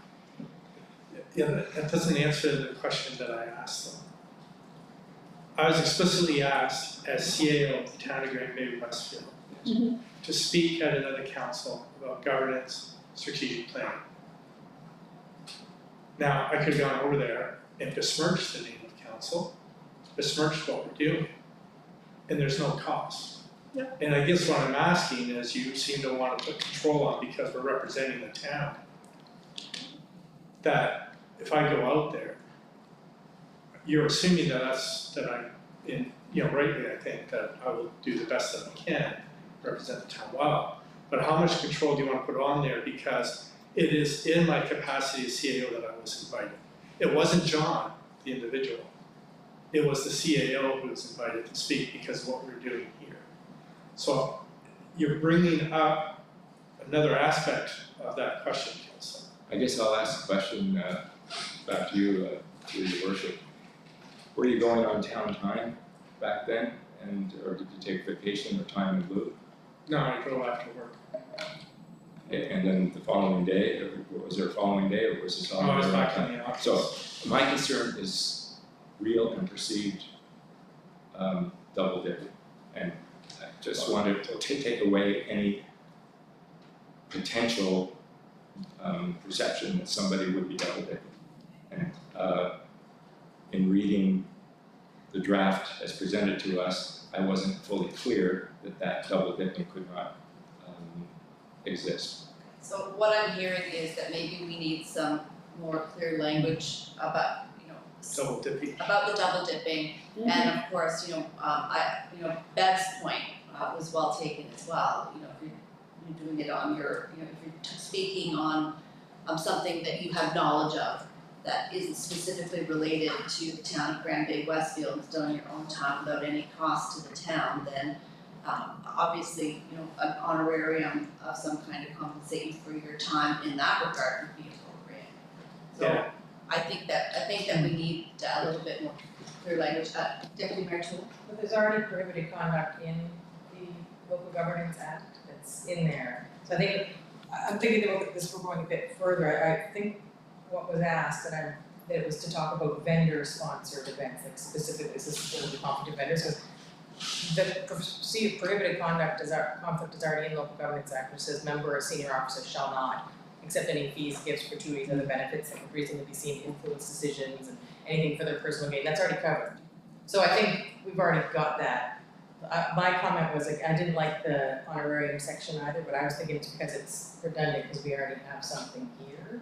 yeah, that doesn't answer the question that I asked them. I was explicitly asked as CAO of the town of Grand Bay-Westfield to speak at another council about governance, strategic planning. Now, I could have gone over there and besmirched the name of the council, besmirched what we're doing, and there's no cost. Yeah. And I guess what I'm asking is, you seem to want to put control on because we're representing the town, that if I go out there, you're assuming that I'm in, rightly, I think, that I will do the best that I can, represent the town well. But how much control do you want to put on there, because it is in my capacity as CAO that I was invited. It wasn't John, the individual. It was the CAO who was invited to speak because of what we were doing here. So you're bringing up another aspect of that question, Councillor. I guess I'll ask the question back to you, through your worship. Were you going on town time back then, or did you take vacation or time in lieu? No, I drove after work. And then the following day, or was there a following day, or was this all? No, I was back in the office. So my concern is real and perceived double dipping, and I just wanted to take away any potential perception that somebody would be double dipping. And in reading the draft as presented to us, I wasn't fully clear that double dipping could not exist. So what I'm hearing is that maybe we need some more clear language about, Double dipping. about the double dipping. And of course, Bev's point was well taken as well. If you're doing it on your, if you're speaking on something that you have knowledge of that isn't specifically related to the town of Grand Bay-Westfield, it's done on your own time without any cost to the town, then obviously, an honorarium of some kind of compensation for your time in that regard would be appropriate. So Yeah. I think that we need a little bit more clear language, Deputy Mayor Toole? But there's already prohibited conduct in the Local Governance Act that's in there. So I think, I'm thinking about this, we're going a bit further. I think what was asked, that it was to talk about vendor-sponsored events, like specifically, this is the conflict of vendors, because the perceived prohibited conduct conflict is already in the Local Governance Act, which says member or senior officer shall not accept any fees, gifts, gratuities, other benefits that could reasonably be seen to influence decisions and anything for their personal gain, that's already covered. So I think we've already got that. My comment was, like, I didn't like the honorarium section either, but I was thinking it's because it's redundant, because we already have something here.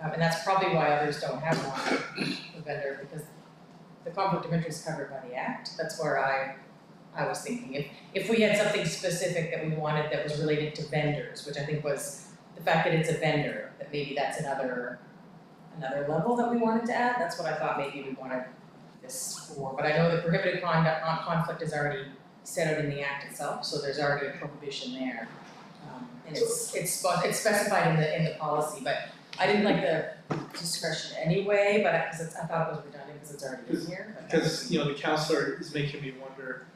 And that's probably why others don't have one, the vendor, because the conflict of interest is covered by the act. That's where I was thinking. If we had something specific that we wanted that was related to vendors, which I think was the fact that it's a vendor, that maybe that's another level that we wanted to add. That's what I thought maybe we wanted this for. But I know the prohibited conduct on conflict is already set out in the act itself, so there's already a prohibition there. And it's specified in the policy, but I didn't like the discretion anyway, but I thought it was redundant because it's already in here. But Because, the counselor is making me wonder,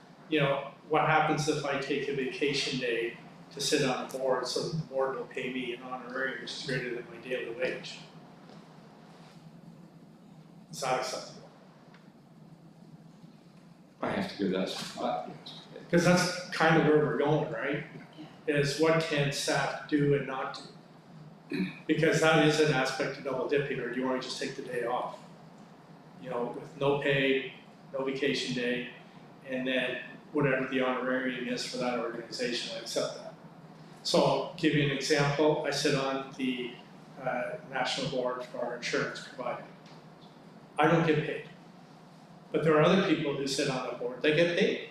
what happens if I take a vacation day to sit on a board so that the board will pay me an honorarium which is greater than my daily wage? Is that acceptable? I have to go that. Because that's kind of where we're going, right? Is what can staff do and not do? Because that is an aspect of double dipping, or do you want to just take the day off? With no pay, no vacation day, and then whatever the honorarium is for that organization, I accept that. So I'll give you an example. I sit on the national board for our insurance provider. I don't get paid. But there are other people who sit on the board, they get paid.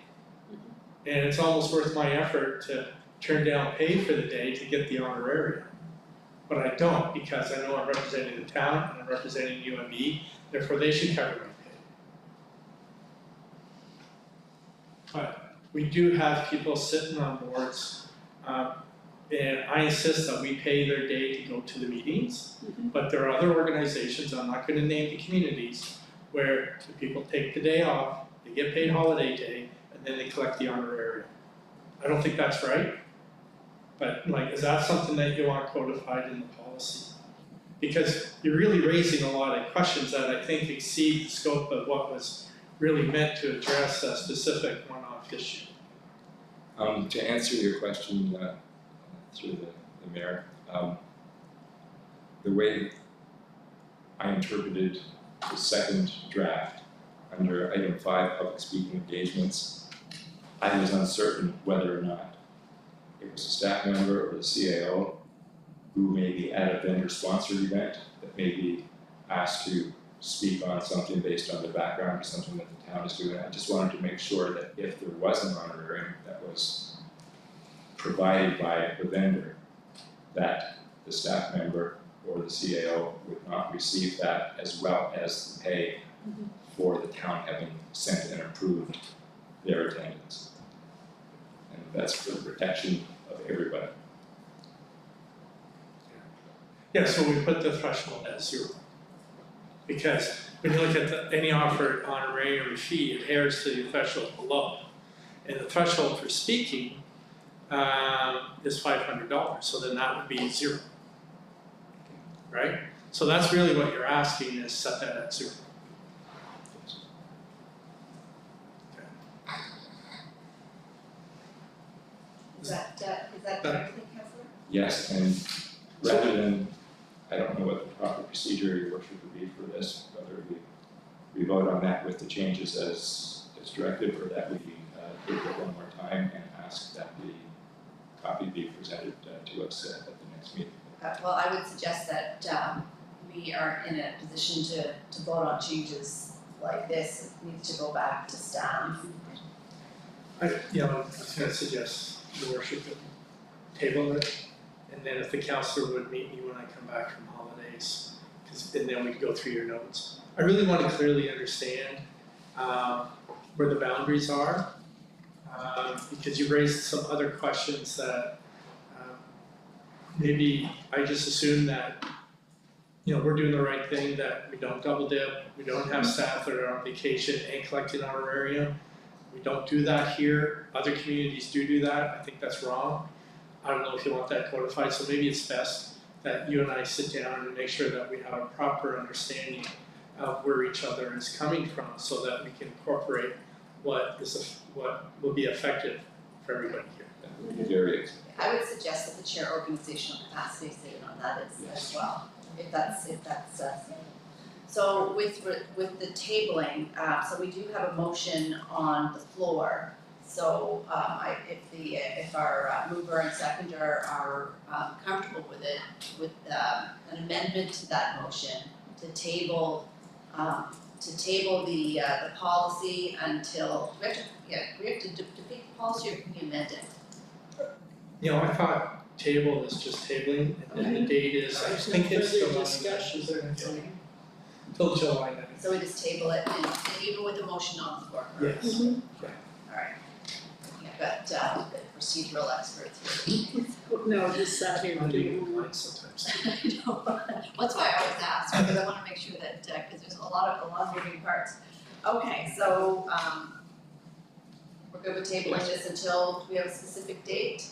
And it's almost worth my effort to turn down pay for the day to get the honorarium. But I don't, because I know I'm representing the town and I'm representing UME, therefore they should cover my pay. But we do have people sitting on boards, and I insist that we pay their day to go to the meetings. But there are other organizations, I'm not gonna name the communities, where the people take the day off, they get paid holiday day, and then they collect the honorarium. I don't think that's right. But is that something that you want codified in the policy? Because you're really raising a lot of questions that I think exceed the scope of what was really meant to address a specific one-off issue. To answer your question through the mayor, the way I interpreted the second draft under item 5, public speaking engagements, I was uncertain whether or not it was a staff member or the CAO who may be at a vendor-sponsored event that may be asked to speak on something based on the background or something that the town is doing. I just wanted to make sure that if there was an honorarium that was provided by the vendor, that the staff member or the CAO would not receive that, as well as the pay for the town having sent and approved their attendance. And that's for the protection of everybody. Yeah, so we put the threshold at 0. Because when you look at any offered honorarium fee, it adheres to the threshold below. And the threshold for speaking is $500, so then that would be 0. Right? So that's really what you're asking, is set that at 0. Is that everything, Councillor? Yes, and rather than, I don't know what the proper procedure, your worship, would be for this, whether we vote on that with the changes as directed, or that we take it one more time and ask that the copy be presented to us at the next meeting. Well, I would suggest that we are in a position to vote on changes like this. It needs to go back to staff. I was gonna suggest your worship that table it, and then if the councillor would meet me when I come back from holidays, and then we can go through your notes. I really want to clearly understand where the boundaries are, because you've raised some other questions that maybe I just assumed that, we're doing the right thing, that we don't double dip, we don't have staff that are on vacation and collecting honorarium. We don't do that here, other communities do that, I think that's wrong. I don't know if you want that codified, so maybe it's best that you and I sit down and make sure that we have a proper understanding of where each other is coming from, so that we can incorporate what will be effective for everybody here. That would be very expensive. I would suggest that the chair organizational capacity statement on that as well, if that's, so with the tabling, so we do have a motion on the floor. So, if our mover and seconder are comfortable with it, with an amendment to that motion to table the policy until, we have to defeat the policy, or can we amend it? I thought table is just tabling, and then the date is, I think it's Further July. discussion. Is there till July 9th. So we just table it, and even with the motion on the floor, correct? Yes. Alright. Yeah, but the procedural experts here. No, just sat here I'm doing doing it sometimes. I know. That's why I always ask, because I wanna make sure that, cause there's a lot of moving parts. Okay, so, we're good with tabling this until we have a specific date?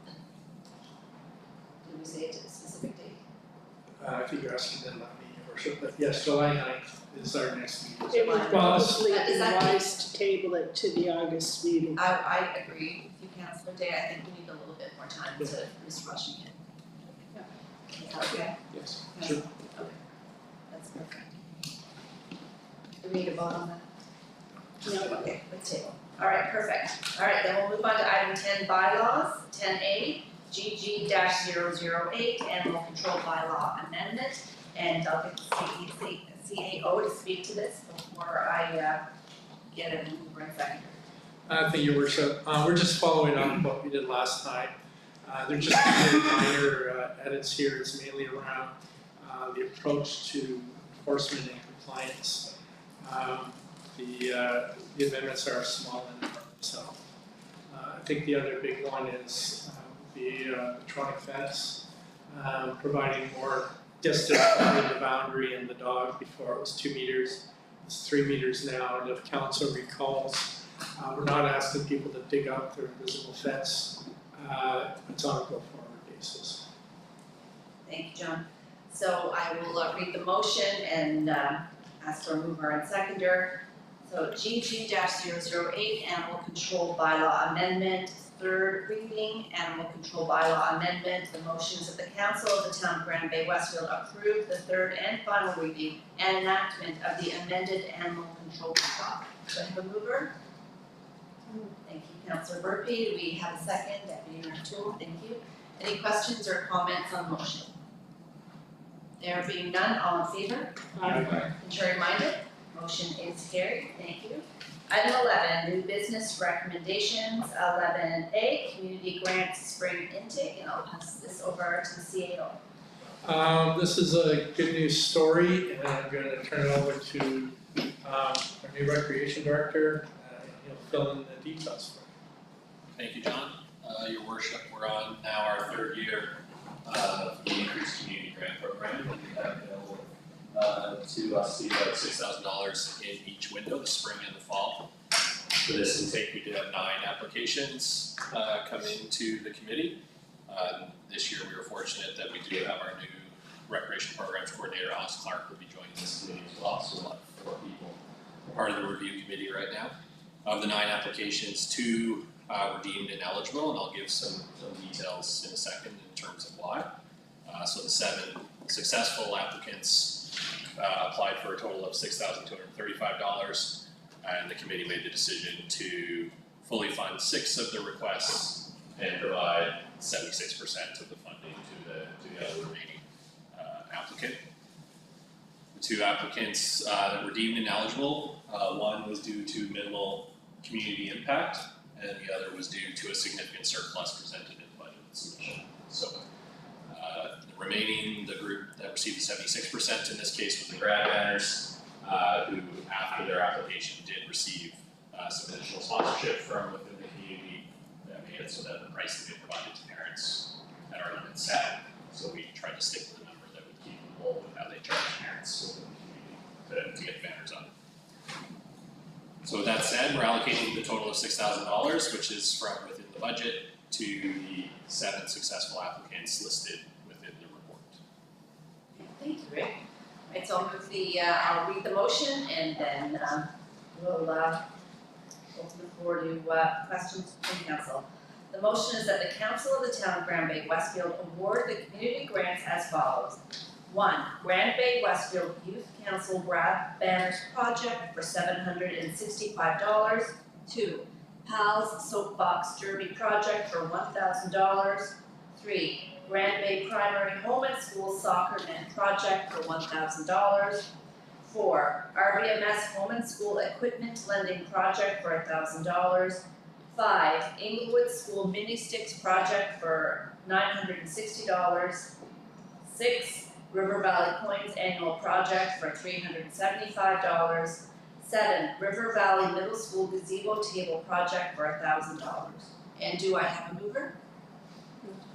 Did we say a specific date? I think you're asking them, not me, Your Worship, but yes, July 9th is our next meeting. It would probably Is be that- wise to table it to the August meeting. I agree with you, Councillor Day, I think we need a little bit more time to just rushing it. Is that okay? Yes. Sure. Okay, that's perfect. Do we need a vote on that? No. Okay, let's table. Alright, perfect. Alright, then we'll move on to item 10 bylaws, 10A, GG-008, animal control bylaw amendment. And I'll get the CAO to speak to this before I get a mover and seconder. Thank you, Your Worship. We're just following up what we did last time. They're just very minor edits here. It's mainly around the approach to enforcement and compliance. The amendments are small in number, so I think the other big one is the electronic fence, providing more distance between the boundary and the dog. Before it was 2 meters, it's 3 meters now, and if council recalls, we're not asking people to dig up their invisible fence. It's on a go-forward basis. Thank you, John. So I will read the motion and ask for a mover and seconder. So GG-008, Animal Control Bylaw Amendment, third reading, Animal Control Bylaw Amendment. The motions of the Council of the Town of Grand Bay-Westfield approve the third and final reading and enactment of the amended Animal Control Bylaw. Do I have a mover? Thank you, Councillor Burpee. Do we have a second? Deputy Mayor Toole, thank you. Any questions or comments on the motion? There being none, all in favor? Contrary minded? Motion is carried, thank you. Item 11, new business recommendations, 11A, community grant spring intake, and I'll pass this over to the CAO. This is a good news story, and I'm gonna turn it over to our new recreation director. He'll fill in the details for you. Thank you, John. Your worship, we're on now our third year of the increased community grant program, and we have available to us the about $6,000 in each window, the spring and the fall. For this intake, we did have 9 applications come into the committee. This year, we were fortunate that we do have our new recreation programs coordinator, Alice Clark, will be joining this committee as well, so we'll have 4 people part of the review committee right now. Of the 9 applications, 2 were deemed ineligible, and I'll give some details in a second in terms of why. So the 7 successful applicants applied for a total of $6,235, and the committee made the decision to fully fund 6 of the requests and provide 76% of the funding to the other remaining applicant. The 2 applicants that were deemed ineligible, one was due to minimal community impact, and the other was due to a significant surplus presented in the budget submission. So the group that received the 76% in this case was the grad banners, who after their application did receive some additional sponsorship from within the community that made it so that the price that they provided to parents had already been set. So we tried to stick with a number that would keep them whole with how they charge $6,000, which is from within the budget, to the 7 successful applicants listed within the report. Thank you, Rick. Right, so I'll move I'll read the motion and then we'll open the floor to questions from council. The motion is that the council of the town of Grand Bay-Westfield award the community grants as follows. 1, Grand Bay-Westfield Youth Council Grab Banners Project for $765. 2, PALS Soapbox Derby Project for $1,000. 3, Grand Bay Primary Home and School Soccer Net Project for $1,000. 4, RBMS Home and School Equipment Lending Project for $1,000. 5, Inglewood School Mini Sticks Project for $960. 6, River Valley Coins Annual Project for $375. 7, River Valley Middle School Gazebo Table Project for $1,000. And do I have a mover?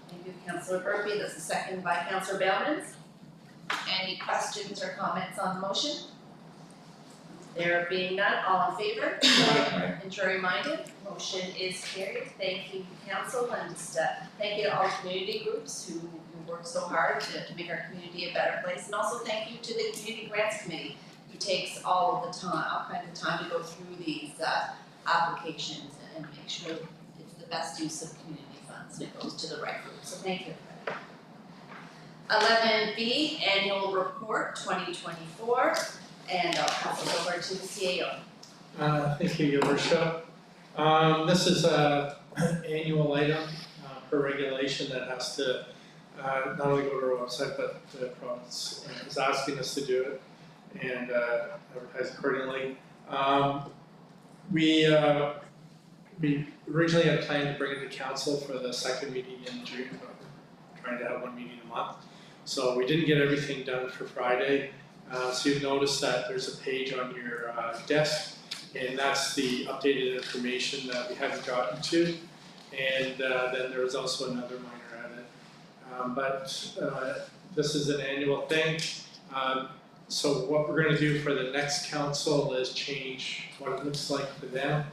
Thank you, Councillor Burpee. That's a second by Councillor Bailmans. Any questions or comments on the motion? There being none, all in favor? Contrary minded, motion is carried. Thank you, council, and just thank you to all the community groups who work so hard to make our community a better place. And also thank you to the Community Grants Committee who takes all of the time, all kinds of time to go through these applications and make sure it's the best use of community funds and it goes to the right group. So thank you. 11B, Annual Report 2024. And I'll pass it over to the CAO. Thank you, Your Worship. This is an annual item per regulation that has to not only go to our website, but the province is asking us to do it and advertise accordingly. We originally had planned to bring it to council for the second meeting in June, but we're trying to have one meeting a month. So we didn't get everything done for Friday. So you'll notice that there's a page on your desk, and that's the updated information that we haven't gotten to. And then there's also another minor edit. But this is an annual thing. So what we're going to do for the next council is change what it looks like for them,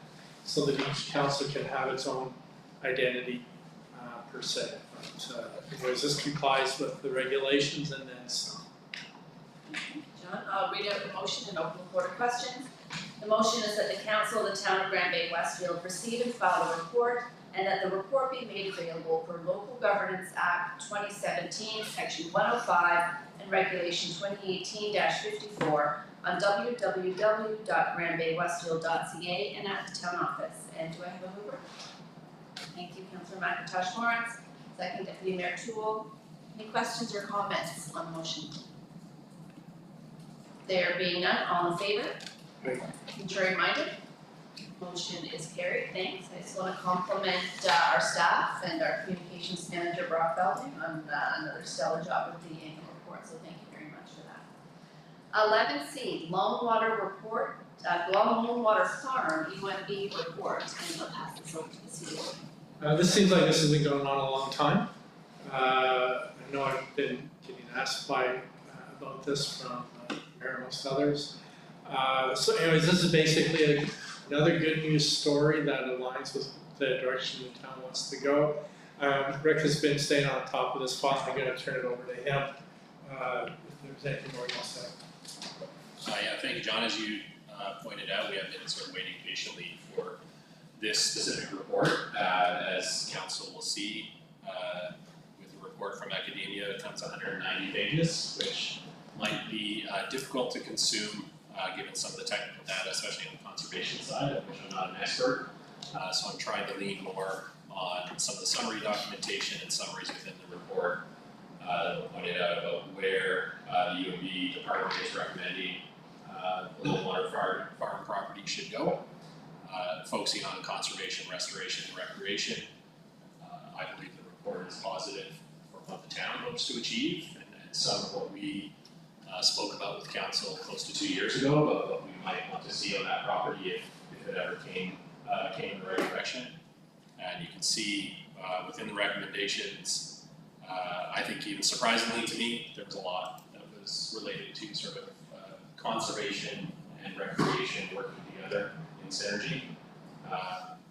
so that each council can have its own identity per se. But anyways, this complies with the regulations and then some. John, I'll read out the motion and open the floor to questions. The motion is that the council of the town of Grand Bay-Westfield receive and file a report, and that the report be made available per Local Governance Act 2017, Section 105, and Regulation 2018-54 on www.grandbaywestfield.ca and at the town office. And do I have a mover? Thank you, Councillor McIntosh Lawrence. Second, Deputy Mayor Toole. Any questions or comments on the motion? There being none, all in favor? Aye. Contrary minded? Motion is carried, thanks. I just want to compliment our staff and our communications manager, Brock Belding, on another stellar job with the annual report, so thank you very much for that. 11C, Lone Water Farm, UMB report, and I'll pass this over to the CEO. This seems like this has been going on a long time. I know I've been getting asked about this from Mayor amongst others. So anyways, this is basically another good news story that aligns with the direction the town wants to go. Rick has been staying on top of this file. I'm going to turn it over to him if there's anything more he wants to say. Yeah, thank you, John. As you pointed out, we have been sort of waiting patiently for this specific report. As council will see, with the report from academia, it comes 190 pages, which might be difficult to consume given some of the technical data, especially on the conservation side, of which I'm not an expert. So I'm trying to lean more on some of the summary documentation and summaries within the report that pointed out about where the UMB department is recommending the Lone Water Farm property should go, focusing on conservation, restoration, and recreation. I believe the report is positive for what the town hopes to achieve, and some of what we spoke about with council close to 2 years ago about what we might want to see on that property if it ever came in the right direction. And you can see within the recommendations, I think even surprisingly to me, there was a lot that was related to sort of conservation and recreation working together in synergy.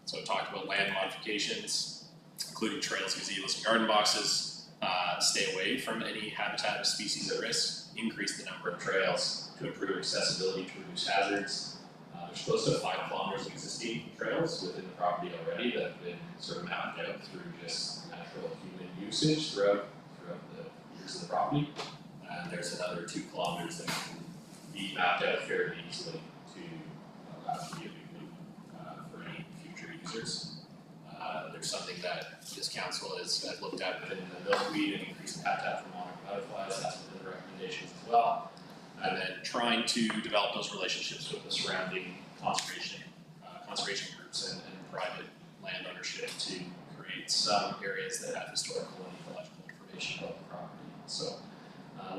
So it talked about land modifications, including trails, gazebos, and garden boxes, stay away from any habitat of species at risk, increase the number of trails to improve accessibility to reduce hazards. There's close to 5 kilometers of existing trails within the property already that have been sort of mapped out through just natural human usage throughout the years of the property. And there's another 2 kilometers that can be mapped out fairly easily to allow to be a big loop for any future users. There's something that this council has looked at within the milkweed and increased habitat for monarch butterflies, that's within the recommendations as well. And then trying to develop those relationships with the surrounding conservation groups and private land ownership to create some areas that have historical and ecological information about the property. So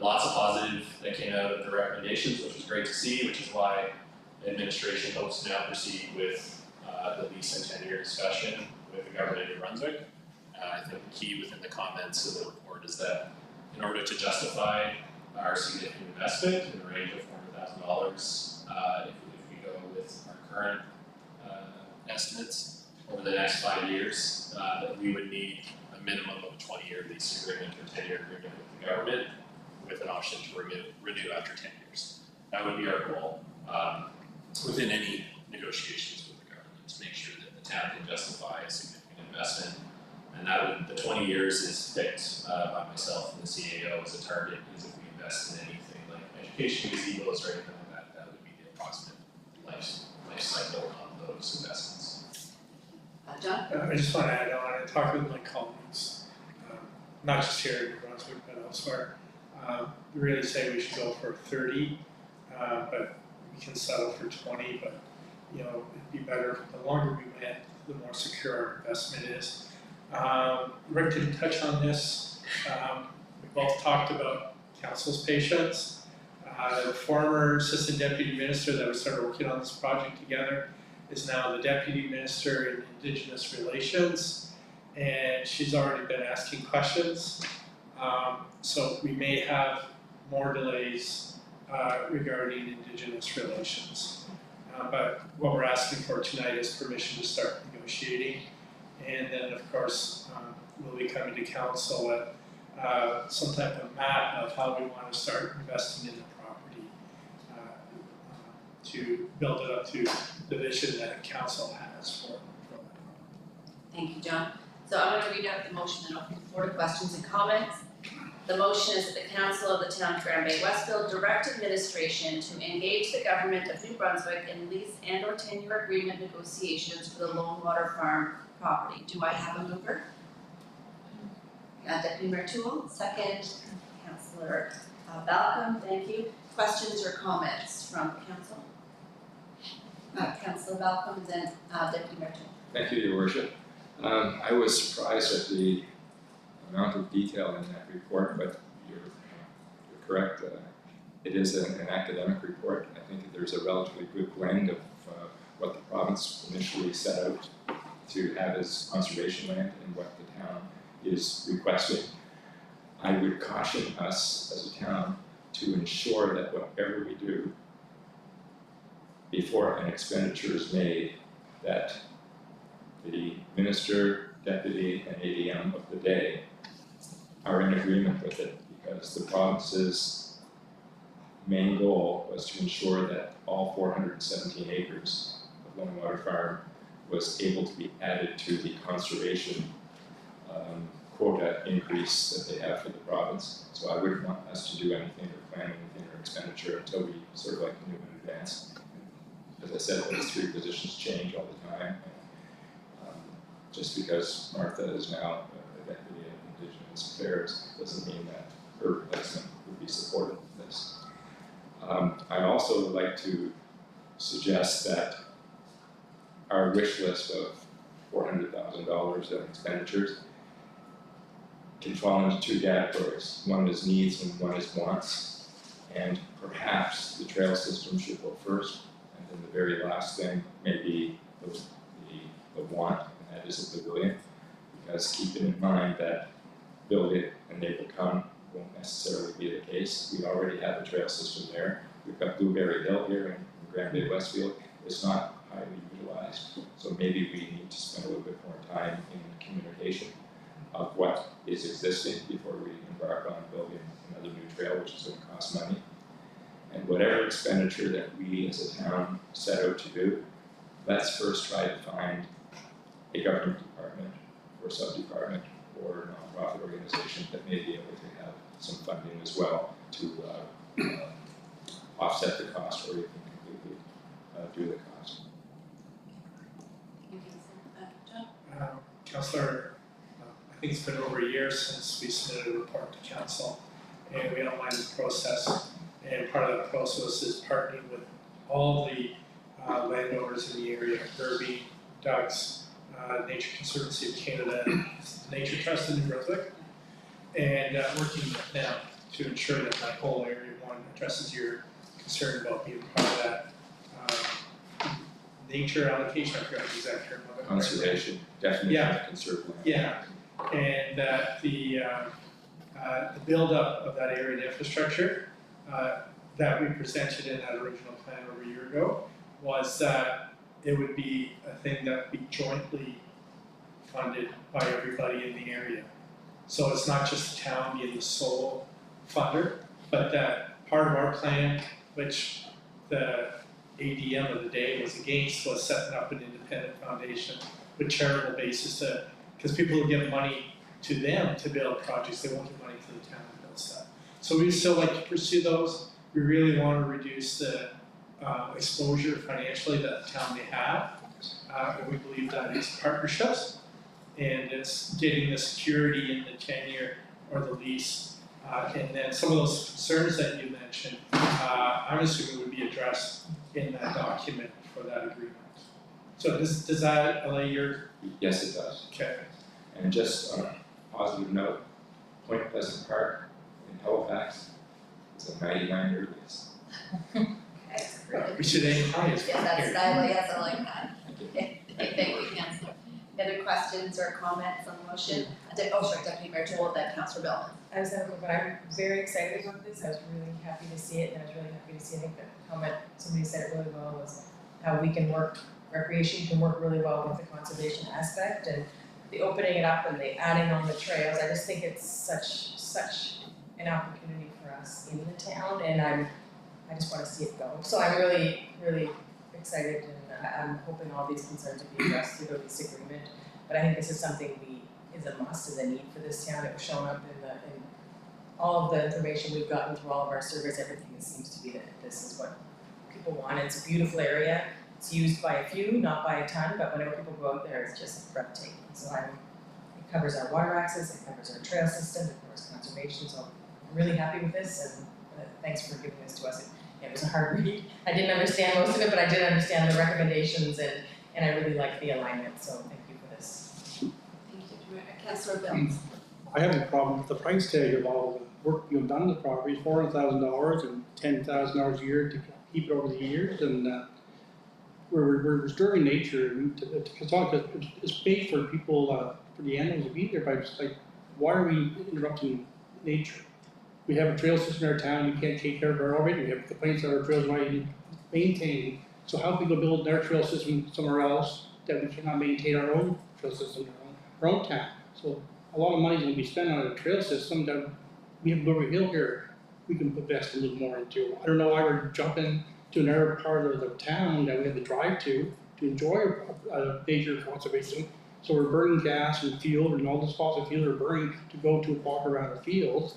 lots of positive that came out of the recommendations, which was great to see, which is why administration hopes to now proceed with the lease and 10-year discussion with the government of New Brunswick. I think the key within the comments of the report is that in order to justify our significant investment in the range of $400,000, if we go with our current estimates over the next 5 years, that we would need a minimum of a 20-year lease agreement or 10-year agreement with the government with an option to renew after 10 years. That would be our goal within any negotiations with the government, to make sure that the town can justify a significant investment. And that would, the 20 years is picked by myself and the CAO as a target, because if we invest in anything like education, gazebos, or anything like that, that would be the approximate life cycle on those investments. John? I just want to add on, I talked with my colleagues, not just here in New Brunswick, but elsewhere. We really say we should go for 30, but we can settle for 20, but you know, it'd be better, the longer we went, the more secure our investment is. Rick didn't touch on this. We both talked about council's patience. The former assistant deputy minister that we started working on this project together is now the deputy minister in Indigenous Relations, and she's already been asking questions. So we may have more delays regarding Indigenous relations. But what we're asking for tonight is permission to start negotiating. And then, of course, we'll be coming to council at some type of map of how we want to start investing in the property to build it up to the vision that council has for that. Thank you, John. So I'm going to read out the motion and open the floor to questions and comments. The motion is that the council of the town of Grand Bay-Westfield direct administration to engage the government of New Brunswick in lease and or 10-year agreement negotiations for the Lone Water Farm property. Do I have a mover? Deputy Mayor Toole, second. Councillor Balcom, thank you. Questions or comments from council? Councillor Balcom, then Deputy Mayor Toole. Thank you, Your Worship. I was surprised at the amount of detail in that report, but you're correct. It is an academic report. I think there's a relatively good blend of what the province initially set out to have as conservation land and what the town is requesting. I would caution us as a town to ensure that whatever we do before an expenditure is made, that the minister, deputy, and ADM of the day are in agreement with it, because the province's main goal was to ensure that all 417 acres of Lone Water Farm was able to be added to the conservation quota increase that they have for the province. So I wouldn't want us to do anything or plan anything or expenditure until we sort of like knew in advance. As I said, those 3 positions change all the time. Just because Martha is now a deputy in Indigenous Affairs doesn't mean that her replacement would be supportive of this. I also would like to suggest that our wish list of $400,000 of expenditures can fall into 2 categories. One is needs and one is wants. And perhaps the trail system should go first, and then the very last thing may be the want, and that is a pavilion. Because keeping in mind that build it and they will come won't necessarily be the case. We already have a trail system there. We've got Blueberry Hill here in Grand Bay-Westfield. It's not highly utilized. So maybe we need to spend a little bit more time in communication of what is existing before we embark on building another new trail, which is going to cost money. And whatever expenditure that we as a town set out to do, let's first try to find a government department or sub-department or nonprofit organization that may be able to have some funding as well to offset the cost or even completely do the cost. John? Councillor, I think it's been over a year since we submitted a report to council and we outlined the process. And part of that process is partnering with all the landowners in the area, Kirby, Doug's, Nature Conservancy of Canada, the Nature Trust in New Brunswick, and working with them to ensure that that whole area, one, addresses your concern about being part of that nature allocation, I forgot the exact term of it. Conservation, definitely Yeah. conserve land. Yeah, and that the buildup of that area and infrastructure that we presented in that original plan over a year ago was that it would be a thing that would be jointly funded by everybody in the area. So it's not just the town being the sole funder, but that part of our plan, which the ADM of the day was against, was setting up an independent foundation with charitable basis to, because people will give money to them to build projects, they won't give money to the town to build stuff. So we still like to pursue those. We really want to reduce the exposure financially that the town may have. And we believe that it's partnerships and it's getting the security in the tenure or the lease. And then some of those concerns that you mentioned, I'm assuming would be addressed in that document for that agreement. So does that allay your? Yes, it does. Okay. And just on a positive note, Point Pleasant Park in Halifax is a 99-year lease. We should aim high as Yeah, well that's here. style, yes, I like that. Thank you. Okay, thank you, Councillor. Any other questions or comments on the motion? Sorry, Deputy Mayor Joel, then Councillor Bellman. I was having, but I'm very excited about this, I was really happy to see it, and I was really happy to see, I think the comment, somebody said it really well, was how we can work, recreation can work really well with the conservation aspect, and the opening it up and the adding on the trails, I just think it's such an opportunity for us in the town, and I just wanna see it go. So I'm really, really excited, and I'm hoping all these concerns will be addressed through the lease agreement, but I think this is something is a must, is a need for this town. It was shown up in all of the information we've gotten through all of our surveys. Everything seems to be that this is what people want. It's a beautiful area. It's used by a few, not by a ton, but whenever people go out there, it's just breathtaking. So it covers our water access, it covers our trail system, it covers conservation. So I'm really happy with this, and thanks for giving this to us. It was a hard read. I didn't understand most of it, but I did understand the recommendations, and I really like the alignment. So thank you for this. Thank you, Councillor Bellman. I have a problem with the price tag of all the work you've done on the property, $400,000 and $10,000 a year to keep it over the years, and we're disturbing nature, and it's big for people, for the animals to be there, but it's like, why are we interrupting nature? We have a trail system in our town, we can't take care of it already, we have complaints that our trails are not even maintained, so how can we go build their trail system somewhere else that we cannot maintain our own trail system in our own town? So a lot of money is going to be spent on a trail system that we have Glory Hill here, we can invest a little more into. I don't know why we're jumping to another part of the town that we have to drive to enjoy a major conservation. So we're burning gas and fuel, and all this fossil fuel are burning to go to walk around the fields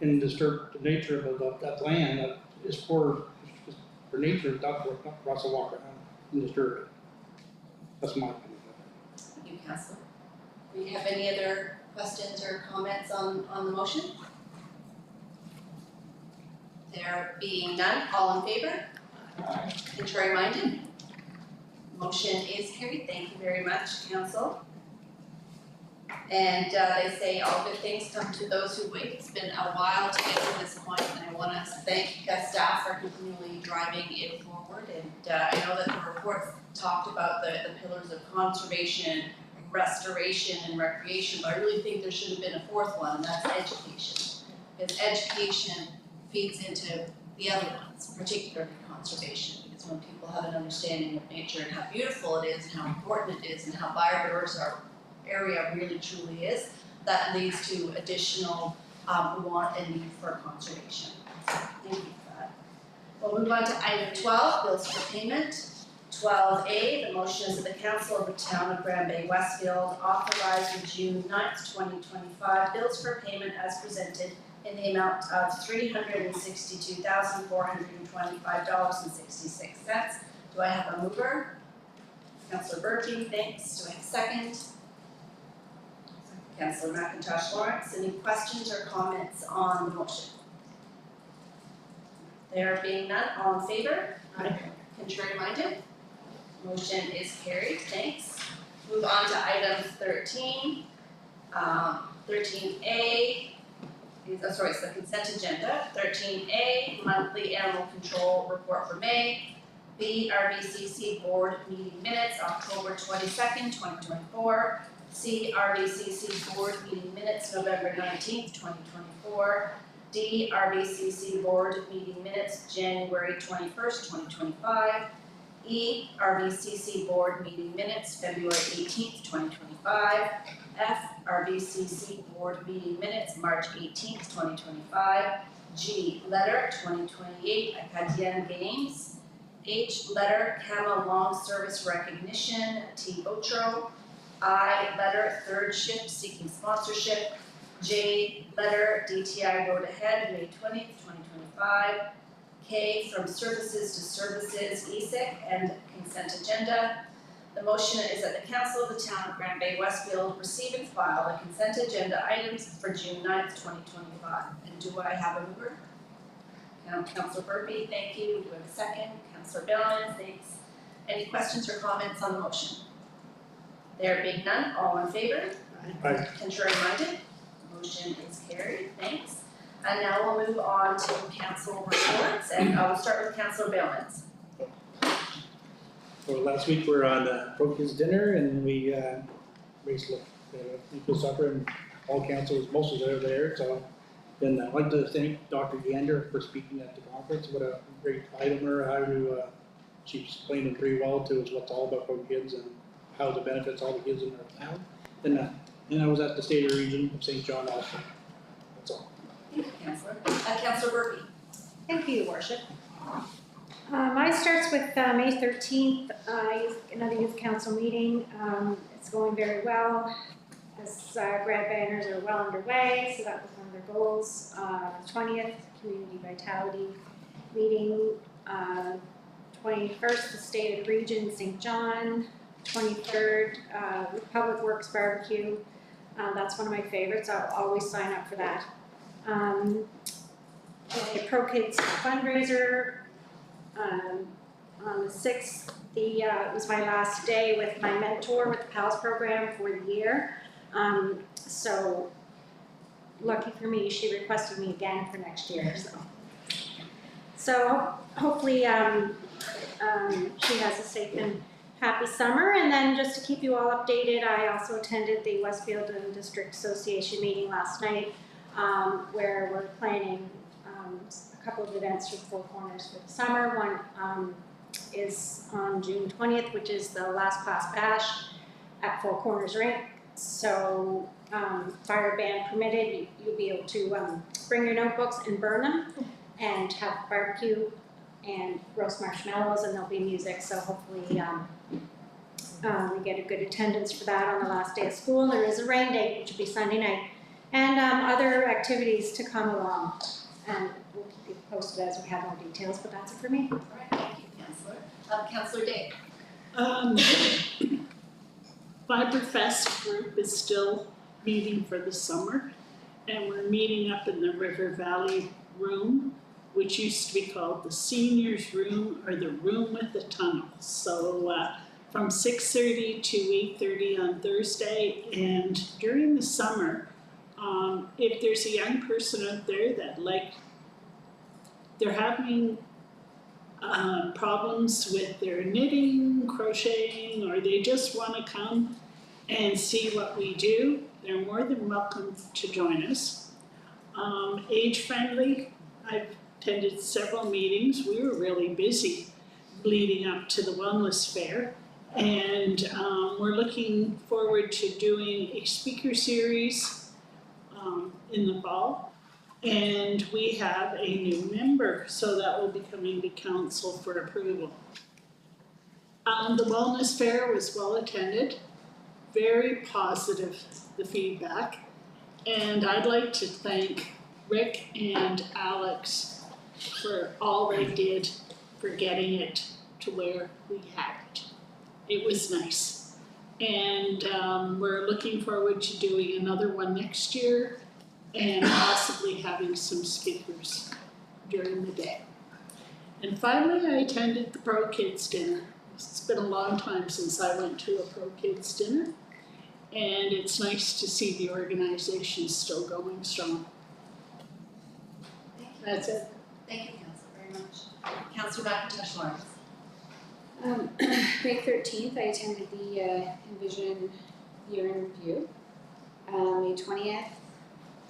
and disturb the nature of that land that is for nature, not for us to walk around and disturb it. That's my opinion. Thank you, Councillor. Do you have any other questions or comments on the motion? There being none, all in favor? Contrary minded? Motion is carried. Thank you very much, Council. And they say all good things come to those who wait. It's been a while to get to this point, and I want to thank staff for continually driving it forward. And I know that the report talked about the pillars of conservation, restoration, and recreation, but I really think there should have been a fourth one, and that's education. Because education feeds into the other ones, particularly conservation, because when people have an understanding of nature and how beautiful it is and how important it is and how biodiverse our area really truly is, that leads to additional want and need for conservation. So thank you for that. We'll move on to item 12, bills for payment. 12A, the motion is that the Council of the Town of Grand Bay-Westfield authorize the June 9th, 2025 bills for payment as presented in the amount of $362,425.66. Do I have a mover? Councillor Berkey, thanks. Do I have a second? Councillor McIntosh Lawrence, any questions or comments on the motion? There being none, all in favor? Aye. Contrary minded? Motion is carried, thanks. Move on to item 13. 13A is, it's the consent agenda. 13A, monthly animal control report for May. B, RBCC board meeting minutes, October 22nd, 2024. C, RBCC board meeting minutes, November 19th, 2024. D, RBCC board meeting minutes, January 21st, 2025. E, RBCC board meeting minutes, February 18th, 2025. F, RBCC board meeting minutes, March 18th, 2025. G, letter 2028 Acadian Games. H, letter Kama Long Service Recognition, T. Otro. I, letter third shift seeking sponsorship. J, letter DTI Road Ahead, May 20th, 2025. K, from services to services, ESIC, and consent agenda. The motion is that the Council of the Town of Grand Bay-Westfield receive and file the consent agenda items for June 9th, 2025. And do I have a mover? Councillor Burpee, thank you. Do I have a second? Councillor Bellman, thanks. Any questions or comments on the motion? There being none, all in favor? Aye. Contrary minded? Motion is carried, thanks. And now we'll move on to council reports, and I will start with Councillor Bellman. So last week we were on Pro Kids dinner and we raised equal supper and all councils, most of them are there, so. Then I'd like to thank Dr. Gander for speaking at the conference. What a great itemer, how to, she explained it pretty well to us what's all about Pro Kids and how it benefits all the kids in our town. And I was at the State of Region of St. John also. That's all. Thank you, Councillor. Councillor Burpee. Thank you, Your Worship. Mine starts with May 13th, another youth council meeting. It's going very well, as grad banners are well underway, so that was one of their goals. 20th, community vitality meeting. 21st, the State of Region, St. John. 23rd, Public Works Barbecue. That's one of my favorites. I'll always sign up for that. The Pro Kids fundraiser on the 6th. It was my last day with my mentor with the PALS program for the year. So lucky for me, she requested me again for next year. So hopefully she has a safe and happy summer. And then just to keep you all updated, I also attended the Westfield and District Association meeting last night, where we're planning a couple of events for the Four Corners for the summer. One is on June 20th, which is the last class bash at Four Corners Rink. So fire ban permitted, you'll be able to bring your notebooks and burn them and have barbecue and roast marshmallows, and there'll be music, so hopefully we get a good attendance for that on the last day of school. There is a rain date, which will be Sunday night, and other activities to come along. And we'll keep you posted as we have more details, but that's it for me. All right, thank you, Councillor. Councillor Day. Fiberfest group is still meeting for the summer, and we're meeting up in the River Valley room, which used to be called the seniors room or the room with the tunnel. So from 6:30 to 8:30 on Thursday, and during the summer, if there's a young person out there that they're having problems with their knitting, crocheting, or they just want to come and see what we do, they're more than welcome to join us. Age friendly, I've attended several meetings. We were really busy. leading up to the wellness fair. And we're looking forward to doing a speaker series in the fall. And we have a new member, so that will be coming to council for approval. The wellness fair was well attended, very positive, the feedback. And I'd like to thank Rick and Alex for all they did for getting it to where we had it. It was nice. And we're looking forward to doing another one next year and possibly having some speakers during the day. And finally, I attended the Pro Kids dinner. It's been a long time since I went to a Pro Kids dinner. And it's nice to see the organization still going strong. That's it. Thank you, Councillor, very much. Councillor McIntosh Lawrence. May 13th, I attended the Envision Year in Review. May 20th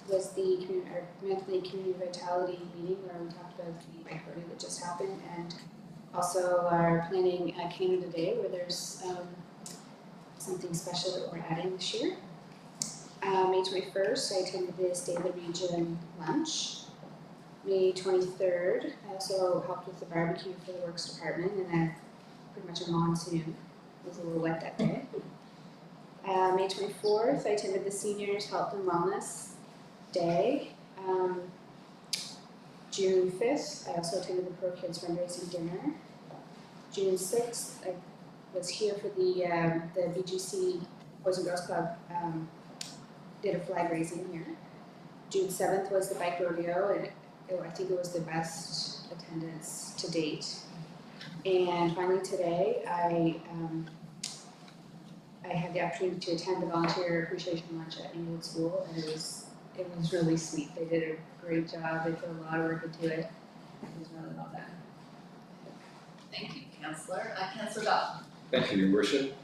was the our monthly community vitality meeting where we talked about the bike rodeo that just happened, and also are planning a Canada Day where there's something special that we're adding this year. May 21st, I attended the State of the Region lunch. May 23rd, I also helped with the barbecue for the Works Department, and then pretty much a monsoon. It was a little wet that day. May 24th, I attended the Seniors Health and Wellness Day. June 5th, I also attended the Pro Kids fundraising dinner. June 6th, I was here for the BGC Boys and Girls Club did a flag raising here. June 7th was the bike rodeo, and I think it was the best attendance to date. And finally today, I had the opportunity to attend the volunteer appreciation lunch at Englewood School, and it was really sweet. They did a great job. They put a lot of work into it. It was really well done. Thank you, Councillor. Councillor Dodd. Thank you, Your Worship.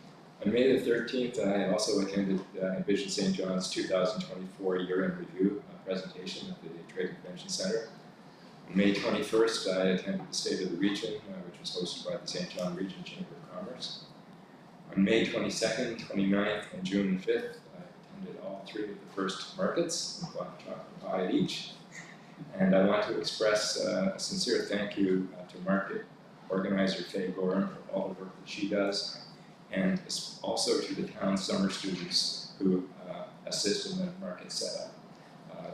On May the 13th, I also attended Envision St. John's 2024 Year in Review presentation at the Trade Convention Center. On May 21st, I attended the State of the Region, which was hosted by the St. John Region Chamber of Commerce. On May 22nd, 29th, and June 5th, I attended all three of the first markets, and bought a chocolate pie at each. And I want to express a sincere thank you to market organizer Faye Gorham for all the work that she does, and also to the town summer students who assist in the market setup.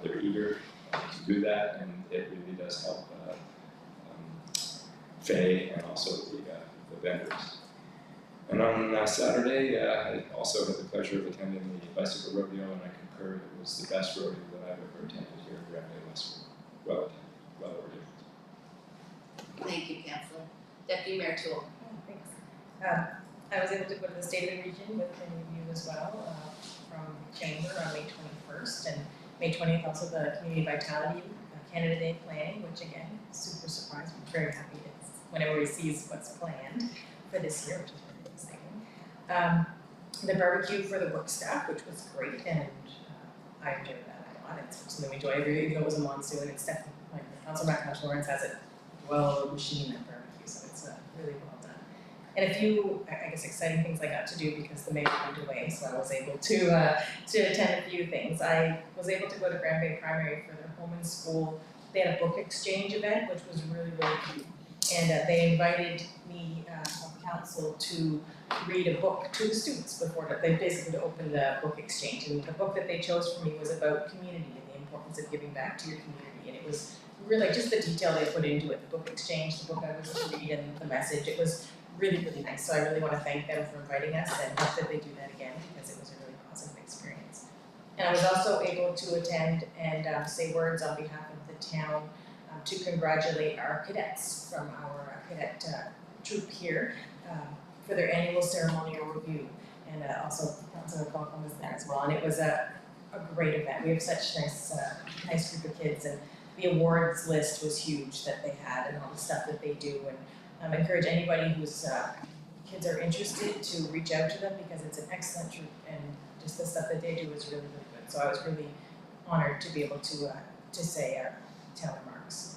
They're eager to do that, and it really does help Faye and also the vendors. And on Saturday, I also had the pleasure of attending the bicycle rodeo, and I concur it was the best rodeo that I've ever attended here in Bay-Westfield. Well attended, well organized. Thank you, Councillor. Deputy Mayor Toole. Thanks. I was able to go to the State of the Region with many of you as well from Chamber on May 21st, and May 20th also the Community Vitality Canada Day planning, which again, super surprised. I'm very happy when everybody sees what's planned for this year, which is very exciting. The barbecue for the work staff, which was great, and I enjoyed that a lot. It's something we enjoy every year, even though it was a monsoon. It's definitely, like Councilor McIntosh Lawrence has it well machined, that barbecue, so it's really well done. And a few, I guess, exciting things I got to do because the mayor moved away, so I was able to attend a few things. I was able to go to Grand Bay Primary for their home and school. They had a book exchange event, which was really, really cute. And they invited me, of council, to read a book to the students before they basically opened the book exchange. And the book that they chose for me was about community and the importance of giving back to your community. And it was really just the detail they put into it, the book exchange, the book I was to read, and the message. It was really, really nice. So I really want to thank them for inviting us, and hope that they do that again because it was a really positive experience. And I was also able to attend and say words on behalf of the town to congratulate our cadets from our cadet troop here for their annual ceremonial review. And also Councilor Cochran was there as well. And it was a great event. We have such nice group of kids, and the awards list was huge that they had and all the stuff that they do. And I encourage anybody whose kids are interested to reach out to them because it's an excellent troop, and just the stuff that they do is really, really good. So I was really honored to be able to say town remarks.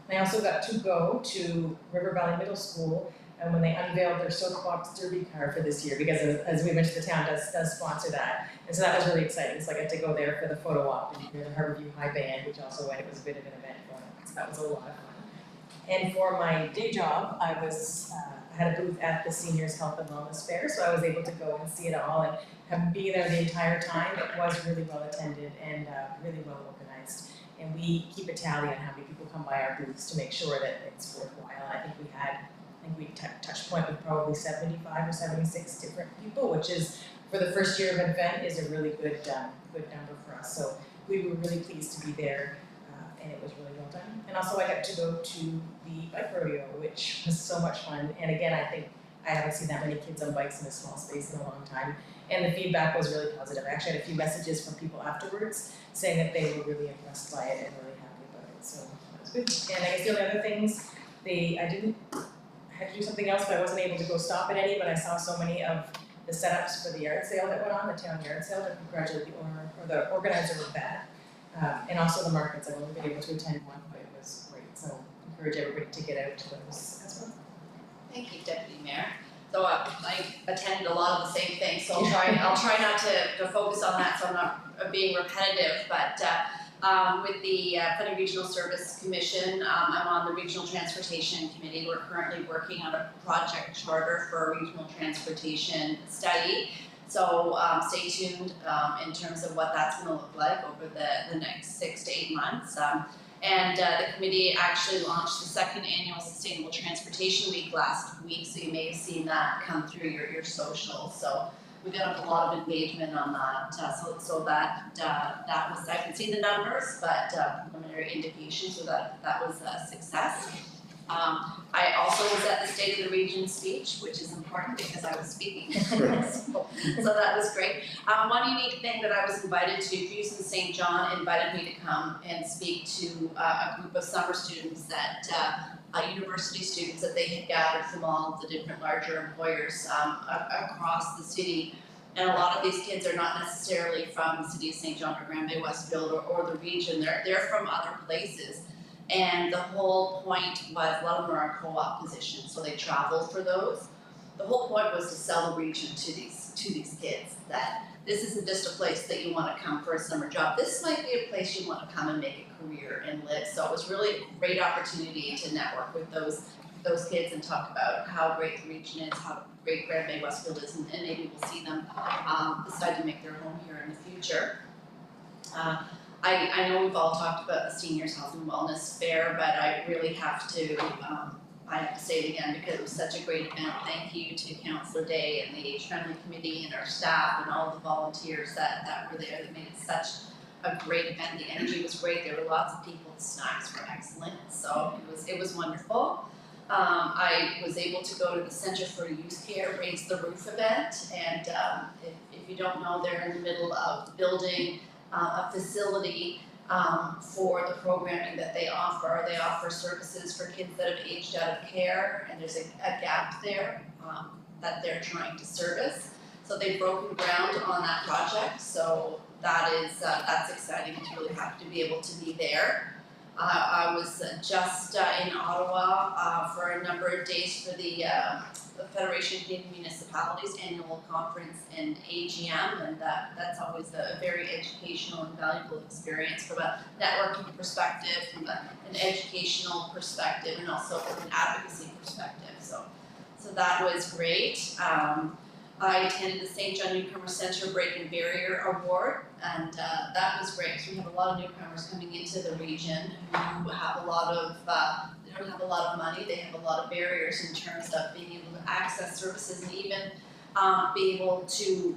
And I also got to go to River Valley Middle School and when they unveiled their soapbox derby car for this year, because as we mentioned, the town does sponsor that. And so that was really exciting, so I got to go there for the photo op and hear the Harborview High Band, which also went, it was a bit of an event for them, so that was a lot of fun. And for my day job, I had a booth at the Seniors Health and Wellness Fair, so I was able to go and see it all and be there the entire time. It was really well attended and really well organized. And we keep a tally on how many people come by our booths to make sure that it's worthwhile. I think we touched point with probably 75 or 76 different people, which is, for the first year of an event, is a really good number for us. So we were really pleased to be there, and it was really well done. And also I got to go to the bike rodeo, which was so much fun. And again, I think I haven't seen that many kids on bikes in a small space in a long time. And the feedback was really positive. I actually had a few messages from people afterwards saying that they were really impressed by it and really happy about it. So that was good. And I guess the only other things, I had to do something else, but I wasn't able to go stop at any, but I saw so many of the setups for the yard sale that went on, the town yard sale, to congratulate the owner, or the organizer of that. And also the markets. I've only been able to attend one, but it was great. So encourage everybody to get out to those as well. Thank you, Deputy Mayor. So I attended a lot of the same things, so I'll try not to focus on that, so I'm not being repetitive, but with the Funny Regional Service Commission, I'm on the Regional Transportation Committee. We're currently working on a project charter for a regional transportation study. So stay tuned in terms of what that's gonna look like over the next 6 to 8 months. And the committee actually launched the second annual Sustainable Transportation Week last week, so you may have seen that come through your socials. So we got a lot of engagement on that, so that was, I haven't seen the numbers, but preliminary indications, so that was a success. I also was at the State of the Region speech, which is important because I was speaking, so that was great. One unique thing that I was invited to, Houston St. John invited me to come and speak to a group of summer students that university students that they had gathered from all of the different larger employers across the city. And a lot of these kids are not necessarily from the city of St. John or Grand Bay-Westfield or the region, they're from other places. And the whole point was, a lot of them are in co-op positions, so they travel for those. The whole point was to sell the region to these kids, that this isn't just a place that you want to come for a summer job. This might be a place you want to come and make a career and live. So it was really a great opportunity to network with those kids and talk about how great the region is, how great Grand Bay-Westfield is, and maybe we'll see them decide to make their home here in the future. I know we've all talked about the Seniors Health and Wellness Fair, but I really have to say it again because it was such a great event. Thank you to Councillor Day and the Age Friendly Committee and our staff and all the volunteers that were there that made it such a great event. The energy was great. There were lots of people. The snacks were excellent. So it was wonderful. I was able to go to the Center for Youth Care Raise the Roof event, and if you don't know, they're in the middle of building a facility for the programming that they offer. They offer services for kids that have aged out of care, and there's a gap there that they're trying to service. So they've broken ground on that project, so that's exciting. It's really happy to be able to be there. I was just in Ottawa for a number of days for the Federation of Canadian Municipalities annual conference and AGM, and that's always a very educational and valuable experience from a networking perspective, from an educational perspective, and also from an advocacy perspective. So that was great. I attended the St. John Newcomer Centre Breaking Barrier Award, and that was great because we have a lot of newcomers coming into the region who have a lot of, they don't have a lot of money, they have a lot of barriers in terms of being able to access services and even be able to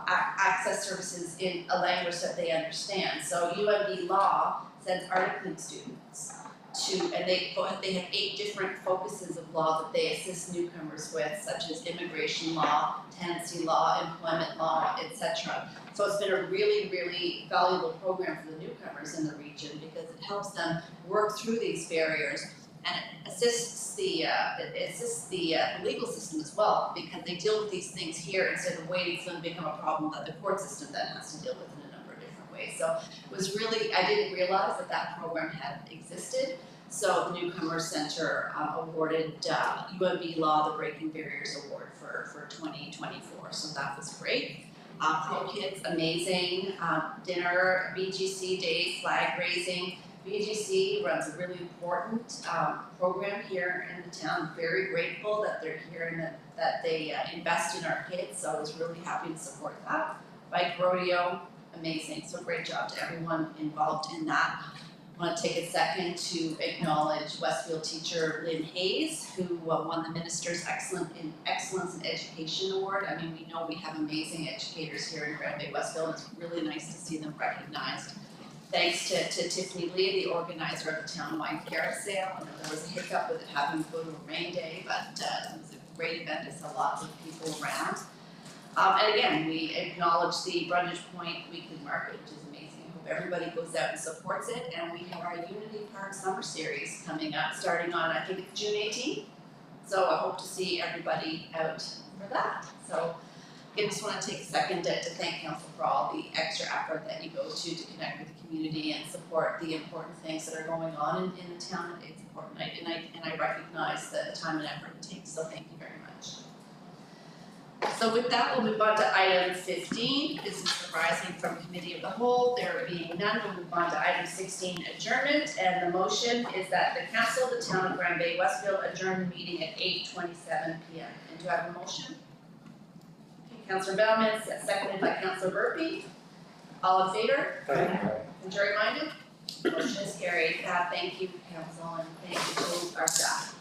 access services in a language that they understand. So UMD Law sends articling students and they have 8 different focuses of law that they assist newcomers with, such as immigration law, tenancy law, employment law, etc. So it's been a really, really valuable program for the newcomers in the region because it helps them work through these barriers, and it assists the legal system as well, because they deal with these things here instead of waiting for them to become a problem that the court system then has to deal with in a number of different ways. So it was really, I didn't realize that program had existed. So the Newcomer Center awarded UNB Law the Breaking Barriers Award for 2024, so that was great. Pro Kids, amazing, dinner, BGC Day, flag raising. BGC runs a really important program here in the town. Very grateful that they're here and that they invest in our kids, so I was really happy to support that. Bike rodeo, amazing, so great job to everyone involved in that. I want to take a second to acknowledge Westfield teacher Lynn Hayes, who won the Minister's Excellence in Education Award. I mean, we know we have amazing educators here in Grand Bay Westfield. It's really nice to see them recognized. Thanks to Tiffany Lee, the organizer of the townwide carrot sale. I know there was a hiccup with it having to go to a rain day, but it was a great event. It saw lots of people around. And again, we acknowledge the Brundage Point Weekly Market, which is amazing. I hope everybody goes out and supports it. And we have our Unity Park Summer Series coming up, starting on, I think it's June 18th. So I hope to see everybody out for that. So I just want to take a second to thank Council for all the extra effort that you go to connect with the community and support the important things that are going on in the town. It's important, and I recognize the time and effort it takes, so thank you very much. So with that, we'll move on to item 15, business arising from committee of the whole. There being none, we'll move on to item 16, adjournment, and the motion is that the council of the town of Grand Bay Westfield adjourn the meeting at 8:27 p.m. And do I have a motion? Councillor Bellman, seconded by Councillor Murphy. All in favor? Contrary minded? Motion is carried. Thank you, council, and thank you to our staff.